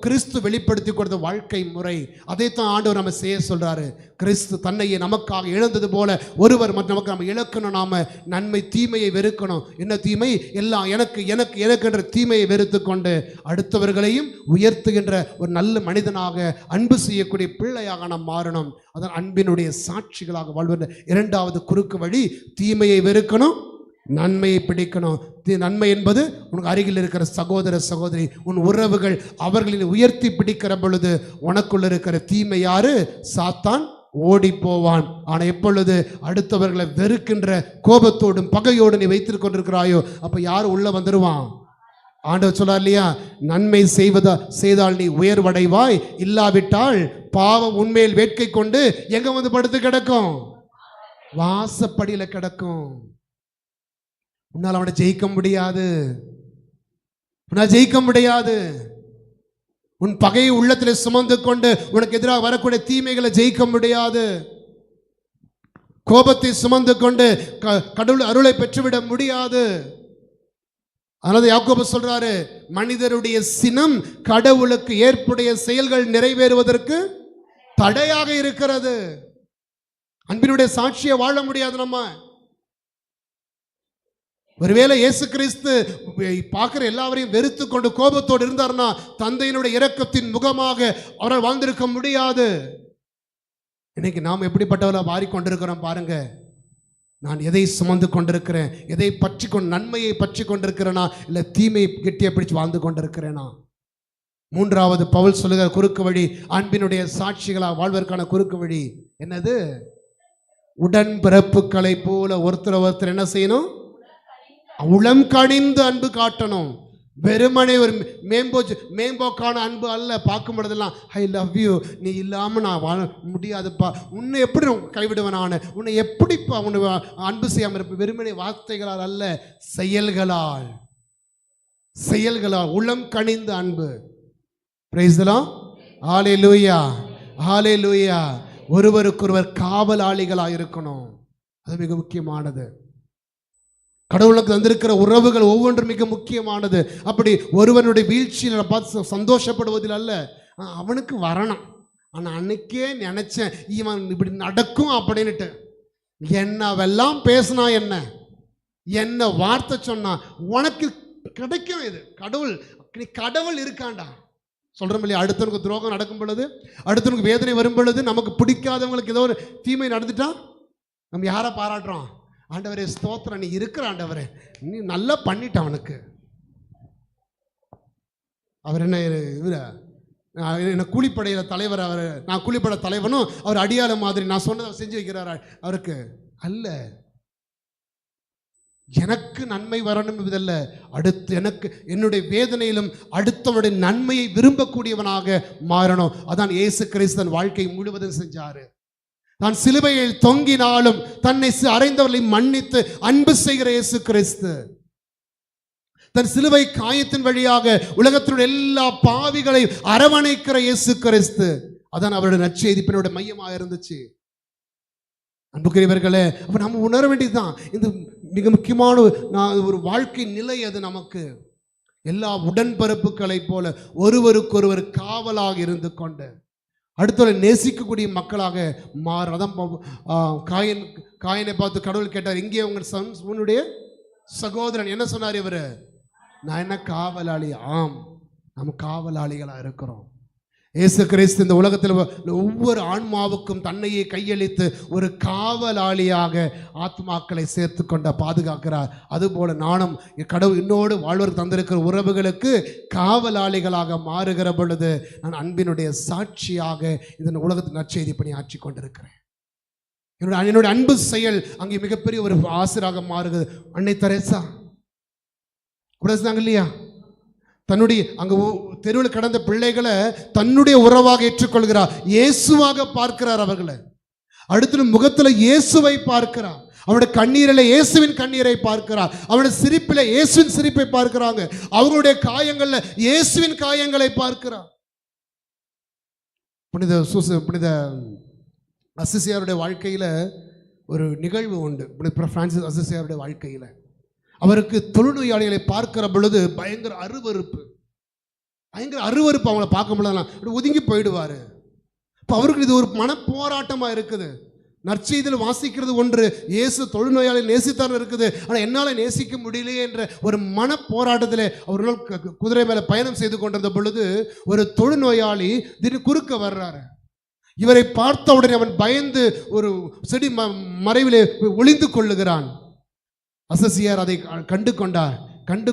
Speaker 1: கிறிஸ்து வெளிப்படுத்தி கொடுத்த வாழ்க்கை முறை. அதைத்தான் ஆண்டவர் நம்ம செய்ய சொல்றாரு. கிறிஸ்து தன்னையே நமக்காக இழந்தது போல ஒருவர் நமக்கு நம்ம இழக்கணும். நாம நன்மை தீமையை வெறுக்கணும். என்ன தீமை? எல்லாம் எனக்கு எனக்கு எனக்கு என்ற தீமையை வெறுத்து கொண்டு அடுத்தவர்களையும் உயர்த்துகின்ற ஒரு நல்ல மனிதனாக, அன்பு செய்யக்கூடிய பிள்ளையாக நாம் மாறணும். அதான் அன்பினுடைய சாட்சிகளாக வாழ்வது. 2வது குறுக்கு வழி, தீமையை வெறுக்கணும், நன்மையை பிடிக்கணும். நன்மை என்பது உனக்கு அருகில் இருக்கிற சகோதர சகோதரி, உன் உறவுகள், அவர்களின் உயர்த்தி பிடிக்கிற பொழுது உனக்குள்ள இருக்கிற தீமை யாரு? சாத்தான் ஓடி போவான். ஆனால் எப்பொழுது அடுத்தவர்களை வெறுக்கின்ற கோபத்தோடும் பகையோடு நீ வைத்துக் கொண்டிருக்கிறாயோ அப்ப யாரு உள்ள வந்துருவான்? ஆண்டவர் சொல்றார் இல்லையா, நன்மை செய்தால் நீ உயர்வடைவாய், இல்லாவிட்டால் பாவம் உண்மையில் வேட்கை கொண்டு எங்க வந்து படுத்து கிடக்கும்? வாசப்படியில கிடக்கும். உன்னால் அவனை ஜெயிக்க முடியாது. உன்னால் ஜெயிக்க முடியாது. உன் பகையை உள்ளத்தில் சுமந்து கொண்டு உனக்கு எதிராக வரக்கூடிய தீமைகளை ஜெயிக்க முடியாது. கோபத்தை சுமந்து கொண்டு கடவுள் அருளை பெற்றுவிட முடியாது. அதனால யாக்கோபு சொல்றாரு, மனிதருடைய சினம் கடவுளுக்கு ஏற்புடைய செயல்கள் நிறைவேறுவதற்கு தடையாக இருக்கிறது. அன்பினுடைய சாட்சியை வாழ முடியாது நம்ம. ஒருவேளை இயேசு கிறிஸ்து பார்க்கிற எல்லாவரையும் வெறுத்து கொண்டு கோபத்தோடு இருந்தார்னா தந்தையினுடைய இரக்கத்தின் முகமாக அவரால் வாழ்ந்திருக்க முடியாது. இன்னைக்கு நாம் எப்படிப்பட்டவர்களாக மாறிக்கொண்டிருக்கிறோம் பாருங்க. நான் எதை சுமந்து கொண்டிருக்கிறேன், எதை பற்றி நன்மையை பற்றி கொண்டிருக்கிறேனா, இல்லை தீமையை கெட்டியை பிடிச்சு வாழ்ந்து கொண்டிருக்கிறேனா? மூன்றாவது பவுல் சொல்லுகிற குறுக்கு வழி, அன்பினுடைய சாட்சிகளாக வாழ்வதற்கான குறுக்கு வழி என்னது? உடன்பிறப்புகளை போல ஒருத்தர் என்ன செய்யணும்? உளம் கனிந்து அன்பு காட்டணும். வெறுமனே ஒரு மேம்போக்கான அன்பு அல்ல. பார்க்கும் பொழுதெல்லாம் ஐ லவ் யூ, நீ இல்லாமல் நான் வாழ முடியாதுப்பா, உன்னை எப்படி கைவிடுவேன், நான் உன்னை எப்படிப்பா உன்னை அன்பு செய்யாமல் இருப்பேன். வெறுமனே வார்த்தைகளால் அல்ல, செயல்களால். உளம் கனிந்த அன்பு. Praise the Lord. Hallelujah, hallelujah. ஒருவருக்கொருவர் காவலாளிகளாக இருக்கணும். அது மிக முக்கியமானது. கடவுளுக்கு தந்திருக்கிற உறவுகள் ஒவ்வொன்றும் மிக முக்கியமானது. அப்படி ஒருவனுடைய வீழ்ச்சியில் பார்த்து சந்தோஷப்படுவதில் அல்ல, அவனுக்கு வரணும். ஆனால் அன்னைக்கே நினைச்சேன் இவன் இப்படி நடக்கும் அப்படின்னுட்டு. என்னவெல்லாம் பேசினா என்ன வார்த்தை சொன்னா உனக்கு கிடைக்கும். இது கடவுள் இருக்காண்டா. சொல்கிறோம் இல்லையா, அடுத்தவனுக்கு துரோகம் நடக்கும் பொழுது, அடுத்தவனுக்கு வேதனை வரும் பொழுது, நமக்கு பிடிக்காதவங்களுக்கு ஏதோ ஒரு தீமை நடந்துட்டா நம்ம யாரை பாராட்டுறோம்? ஆண்டவரே ஸ்தோத்திரம், நீ இருக்கிற ஆண்டவரே, நீ நல்லா பண்ணிட்ட. அவனுக்கு அவர் என்ன கூலிப்படையில் தலைவர், அவர் நான் கூலிப்படை தலைவனும் அவர் அடியாள மாதிரி நான் சொன்னதை செஞ்சு வைக்கிறார். அவருக்கு அல்ல, எனக்கு நன்மை வரணும் என்பதல்ல, அடுத்து எனக்கு என்னுடைய வேதனையிலும் அடுத்தவனுடைய நன்மையை விரும்பக்கூடியவனாக மாறணும். அதான் இயேசு கிறிஸ்து வாழ்க்கை முழுவதும் செஞ்சாரு. தான் சிலுவையில் தொங்கினாலும் தன்னை அறைந்தவர்களை மன்னித்து அன்பு செய்கிற இயேசு கிறிஸ்து, தன் சிலுவை காயத்தின் வழியாக உலகத்தினுடைய எல்லா பாவிகளை அரவணைக்கிற இயேசு கிறிஸ்து. அதான் அவருடைய நற்செய்திப்பினுடைய மையமாக இருந்துச்சு. அன்புக்குரியவர்களே, அப்ப நம்ம உணர வேண்டியதுதான், இந்த மிக முக்கியமான ஒரு வாழ்க்கை நிலை. அது நமக்கு எல்லா உடன்பிறப்புகளை போல ஒருவருக்கொருவர் காவலாக இருந்து கொண்டு அடுத்தவரை நேசிக்கக்கூடிய மக்களாக மாறும். அதான் காயனை பார்த்து கடவுள் கேட்டார், இங்கே உன்னுடைய சகோதரன் என்ன சொன்னார்? இவர், நான் என்ன காவலாளி? ஆம், நம்ம காவலாளிகளாக இருக்கிறோம். இயேசு கிறிஸ்து இந்த உலகத்தில் ஒவ்வொரு ஆன்மாவுக்கும் தன்னையே கையளித்து ஒரு காவலாளியாக ஆத்மாக்களை சேர்த்து கொண்ட பாதுகாக்கிறார். அதுபோல நானும் கடவுள் என்னோடு வாழ்வதற்கு தந்திருக்கிற உறவுகளுக்கு காவலாளிகளாக மாறுகிற பொழுது நான் அன்பினுடைய சாட்சியாக இந்த உலகத்தின் நற்செய்தி பணி ஆற்றி கொண்டிருக்கிறேன். என்னுடைய அன்பு செயல் அங்கே மிகப்பெரிய ஒரு ஆசிராக மாறுகிறது. அன்னை தெரேசா கூட சொன்னாங்க இல்லையா, தன்னுடைய அங்கே தெருவில் கடந்த பிள்ளைகளை தன்னுடைய உறவாக ஏற்றுக்கொள்கிறார், இயேசுவாக பார்க்கிறார் அவர்களை. அடுத்த முகத்தில் இயேசுவை பார்க்கிறார், அவனுடைய கண்ணீரில் இயேசுவின் கண்ணீரை பார்க்கிறார், அவனுடைய சிரிப்பில் இயேசுவின் சிரிப்பை பார்க்கிறாங்க, அவங்களுடைய காயங்களில் இயேசுவின் காயங்களை பார்க்கிறார். புனித அசிசியாருடைய வாழ்க்கையில் ஒரு நிகழ்வு உண்டு. பிரான்சிஸ் அசிசியாருடைய வாழ்க்கையில் அவருக்கு தொழுநோயாளிகளை பார்க்கிற பொழுது பயங்கர அருவருப்பு. அவங்கள பார்க்க முடியலாம், ஒதுங்கி போயிடுவார். இப்போ அவருக்கு இது ஒரு மன போராட்டமாக இருக்குது. நற்செய்தியில் வாசிக்கிறது ஒன்று, இயேசு தொழுநோயாளி நேசித்தார் இருக்குது, ஆனால் என்னால் நேசிக்க முடியலையே என்ற ஒரு மன போராட்டத்தில் அவர்கள் குதிரை மேலே பயணம் செய்து கொண்டிருந்த பொழுது ஒரு தொழுநோயாளி திடீர்னு குறுக்க வர்றாரு. இவரை பார்த்த உடனே அவன் பயந்து ஒரு செடி மறைவிலே ஒளிந்து கொள்ளுகிறான். அசசியார் அதை கண்டு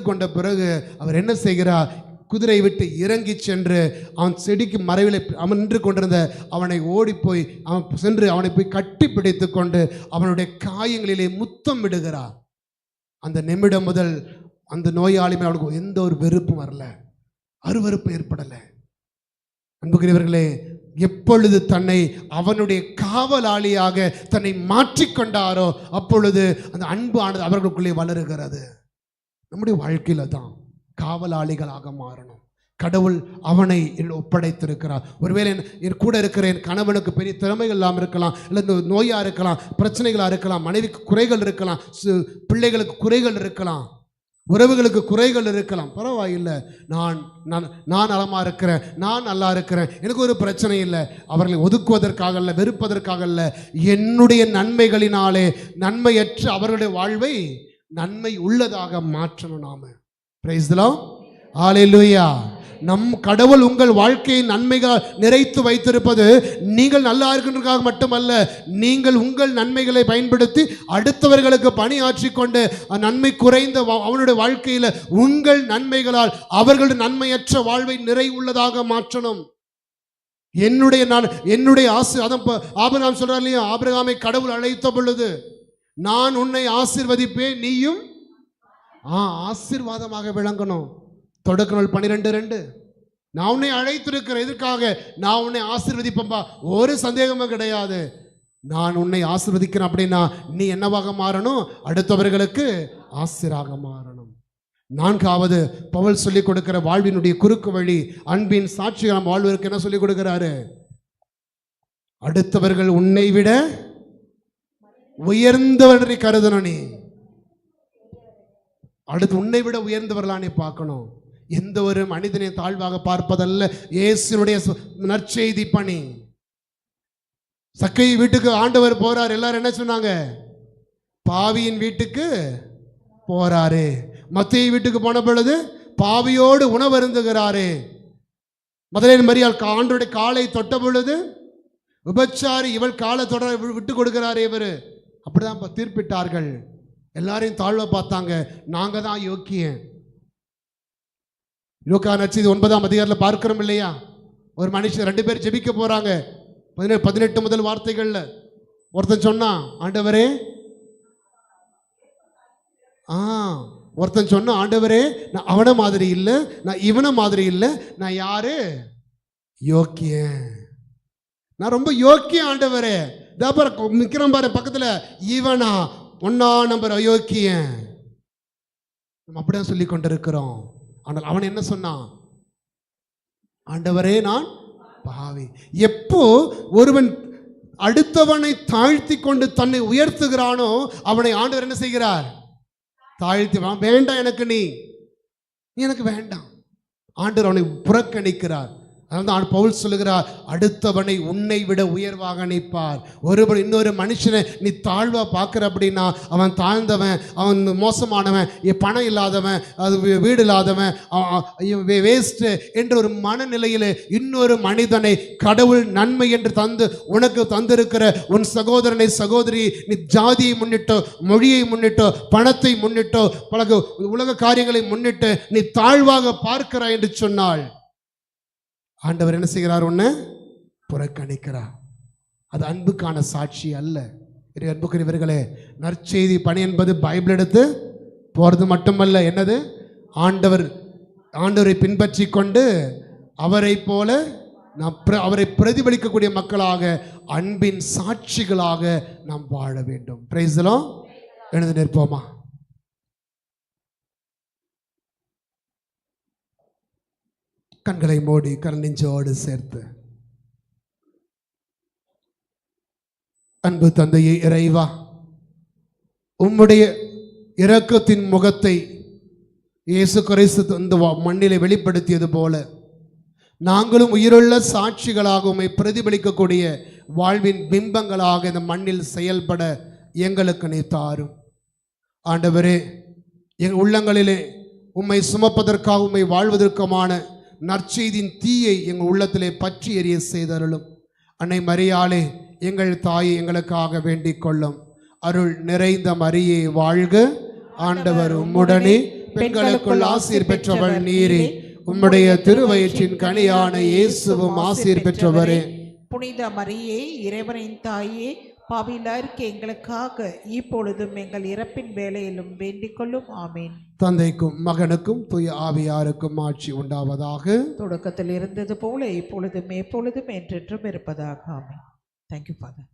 Speaker 1: கொண்ட பிறகு அவர் என்ன செய்கிறார்? குதிரை விட்டு இறங்கி சென்று அவன் செடிக்கு மறைவில் அவன் நின்று கொண்டிருந்த அவனை ஓடிப்போய் அவன் சென்று அவனை போய் கட்டி பிடித்து கொண்டு அவனுடைய காயங்களிலே முத்தம் விடுகிறார். அந்த நிமிடம் முதல் அந்த நோயாளி மேல் அவனுக்கு எந்த ஒரு வெறுப்பும் வரல, அருவருப்பு ஏற்படலை. அன்புக்குரியவர்களே, எப்பொழுது தன்னை அவனுடைய காவலாளியாக தன்னை மாற்றிக்கொண்டாரோ அப்பொழுது அந்த அன்பு ஆனது அவர்களுக்குள்ளே வளருகிறது. நம்முடைய வாழ்க்கையில தான் காவலாளிகளாக மாறணும். கடவுள் அவனை ஒப்படைத்திருக்கிறார். ஒருவேளை என் கூட இருக்கிற என் கணவனுக்கு பெரிய திறமைகள் இல்லாமல் இருக்கலாம், இல்லை நோயா இருக்கலாம், பிரச்சனைகளாக இருக்கலாம், மனைவிக்கு குறைகள் இருக்கலாம், பிள்ளைகளுக்கு குறைகள் இருக்கலாம், உறவுகளுக்கு குறைகள் இருக்கலாம். பரவாயில்லை, நான் நலமாக இருக்கிறேன், நான் நல்லா இருக்கிறேன், எனக்கு ஒரு பிரச்சனை இல்லை. அவர்களை ஒதுக்குவதற்காக அல்ல, வெறுப்பதற்காக அல்ல, என்னுடைய நன்மைகளினாலே நன்மையற்ற அவர்களுடைய வாழ்வை நன்மை உள்ளதாக மாற்றணும். நாம பிரைஸ் தி லார்ட், ஹல்லேலூயா. நம் கடவுள் உங்கள் வாழ்க்கையை நன்மைகள் நிறைத்து வைத்திருப்பது நீங்கள் நல்லா இருக்கின்றதுக்காக மட்டுமல்ல, நீங்கள் உங்கள் நன்மைகளை பயன்படுத்தி அடுத்தவர்களுக்கு பணியாற்றி கொண்டு நன்மை குறைந்த அவனுடைய வாழ்க்கையில் உங்கள் நன்மைகளால் அவர்களுடைய நன்மையற்ற வாழ்வை நிறைவுள்ளதாக மாற்றணும். என்னுடைய ஆசை, அதான் ஆபிரகாம் சொல்றார் இல்லையா, ஆபிரகாமை கடவுள் அழைத்த பொழுது நான் உன்னை ஆசீர்வதிப்பேன், நீயும் ஆசீர்வாதமாக விளங்கணும். தொடக்க நூல் 12:2, நான் உன்னை அழைத்திருக்கிறேன், எதற்காக? நான் உன்னை ஆசீர்வதிப்பேன்பா, ஒரு சந்தேகமும் கிடையாது. நான் உன்னை ஆசீர்வதிக்கிறேன் அப்படின்னா நீ என்னவாக மாறணும்? அடுத்தவர்களுக்கு ஆசீராக மாறணும். 4வது பவுல் சொல்லிக் கொடுக்கிற வாழ்வினுடைய குறுக்கு வழி, அன்பின் சாட்சிகள் வாழ்வதற்கு என்ன சொல்லிக் கொடுக்கிறாரு? அடுத்தவர்கள் உன்னை விட உயர்ந்தவரை கருதணும். நீ அடுத்து உன்னை விட உயர்ந்தவர்களா நீ பார்க்கணும். எந்த ஒரு மனிதனை தாழ்வாக பார்ப்பதல்ல இயேசுனுடைய நற்செய்தி பணி. சக்கை வீட்டுக்கு ஆண்டவர் போறார், எல்லாரும் என்ன சொன்னாங்க? பாவியின் வீட்டுக்கு போறாரு. மத்தேயு வீட்டுக்கு போன பொழுது பாவியோடு உணவு அருந்துகிறாரு. மதலேன் மரியாள் ஆண்டவருடைய காலை தொட்ட பொழுது விபச்சாரி இவள் காலை தொட விட்டு கொடுக்கிறாரு இவரு. அப்படிதான் தீர்ப்பிட்டார்கள். எல்லாரையும் தாழ்வ பார்த்தாங்க. நாங்க தான் யோக்கியன். லூக்கா நற்செய்தி 9ஆம் அதிகாரத்தில் பார்க்கிறோம் இல்லையா, ஒரு மனுஷன் 2 பேர் ஜெபிக்க போறாங்க. 18 முதல் வார்த்தைகள்ல ஒருத்தன் சொன்னான், ஆண்டவரே, ஒருத்தன் சொன்ன, ஆண்டவரே நான் அவனை மாதிரி இல்லை, நான் இவனை மாதிரி இல்லை, நான் யாரு? யோக்கியன், நான் ரொம்ப யோக்கியம் ஆண்டவரே. நிக்கிறோம் பாரு பக்கத்துல, இவனா 1ஆம் நம்பர் அயோக்கியன். நம்ம அப்படிதான் சொல்லி கொண்டிருக்கிறோம். ஆனால் அவன் என்ன சொன்னான்? ஆண்டவரே நான் பாவி. எப்போ ஒருவன் அடுத்தவனை தாழ்த்தி கொண்டு தன்னை உயர்த்துகிறானோ அவனை ஆண்டவர் என்ன செய்கிறார்? தாழ்த்தி, வேண்டாம் எனக்கு, நீ எனக்கு வேண்டாம். ஆண்டவர் அவனை புறக்கணிக்கிறார். அதனால்தான் பவுல் சொல்லுகிறார், அடுத்தவனை உன்னை விட உயர்வாக நினைப்பார். ஒருவன் இன்னொரு மனுஷனை நீ தாழ்வா பார்க்குற அப்படின்னா அவன் தாழ்ந்தவன், அவன் மோசமானவன், பணம் இல்லாதவன், அது வீடு இல்லாதவன், வேஸ்ட்டு என்ற ஒரு மனநிலையில் இன்னொரு மனிதனை கடவுள் நன்மை என்று தந்து உனக்கு தந்திருக்கிற உன் சகோதரனை சகோதரி நீ ஜாதியை முன்னிட்டோ, மொழியை முன்னிட்டோ, பணத்தை முன்னிட்டோ, பல உலக காரியங்களை முன்னிட்டு நீ தாழ்வாக பார்க்கிறாய் என்று சொன்னால் ஆண்டவர் என்ன செய்கிறார்? உன்னை புறக்கணிக்கிறார். அது அன்புக்கான சாட்சி அல்ல. அன்புக்குரியவர்களே, நற்செய்தி பணி என்பது பைபிள் எடுத்து போறது மட்டுமல்ல. என்னது? ஆண்டவரை பின்பற்றி கொண்டு அவரை போல நாம் அவரை பிரதிபலிக்கக்கூடிய மக்களாக, அன்பின் சாட்சிகளாக நாம் வாழ வேண்டும். Price the Lord. எழுந்து நிற்போமா? கண்களை மூடி கரநெஞ்சோடு சேர்த்து, அன்பு தந்தையே இறைவா, உம்முடைய இரக்கத்தின் முகத்தை இயேசு கிறிஸ்து இந்த மண்ணிலே வெளிப்படுத்தியது போல நாங்களும் உயிருள்ள சாட்சிகளாக உம்மை பிரதிபலிக்கக்கூடிய வாழ்வின் பிம்பங்களாக இந்த மண்ணில் செயல்பட எங்களுக்கு நீ தாரும். ஆண்டவரே, எங்கள் உள்ளங்களிலே உம்மை சுமப்பதற்காக உம்மை வாழ்வதற்குமான நற்செய்தியின் தீயை எங்கள் உள்ளத்திலே பற்றி எரிய செய்தருளும். அன்னை மரியாளே, எங்கள் தாயை எங்களுக்காக வேண்டிக் கொள்ளும். அருள் நிறைந்த மரியே வாழ்க, ஆண்டவர் உம்முடனே, பெண்களுக்குள் ஆசீர் பெற்றவள் நீரே, உம்முடைய திருவயிற்றின் கனியான இயேசுவும் ஆசீர் பெற்றவரே.
Speaker 3: புனித மரியே, இறைவனின் தாயே, பாவிலா இருக்க எங்களுக்காக இப்பொழுதும் எங்கள் இறப்பின் வேளையிலும் வேண்டிக் கொள்ளும். ஆமீன்.
Speaker 1: தந்தைக்கும் மகனுக்கும் தூய ஆவியாருக்கும் ஆட்சி உண்டாவதாக.
Speaker 3: தொடக்கத்தில் இருந்தது போல இப்பொழுதும் எப்பொழுதும் என்றென்றும் இருப்பதாக. ஆமீன். Thank you father.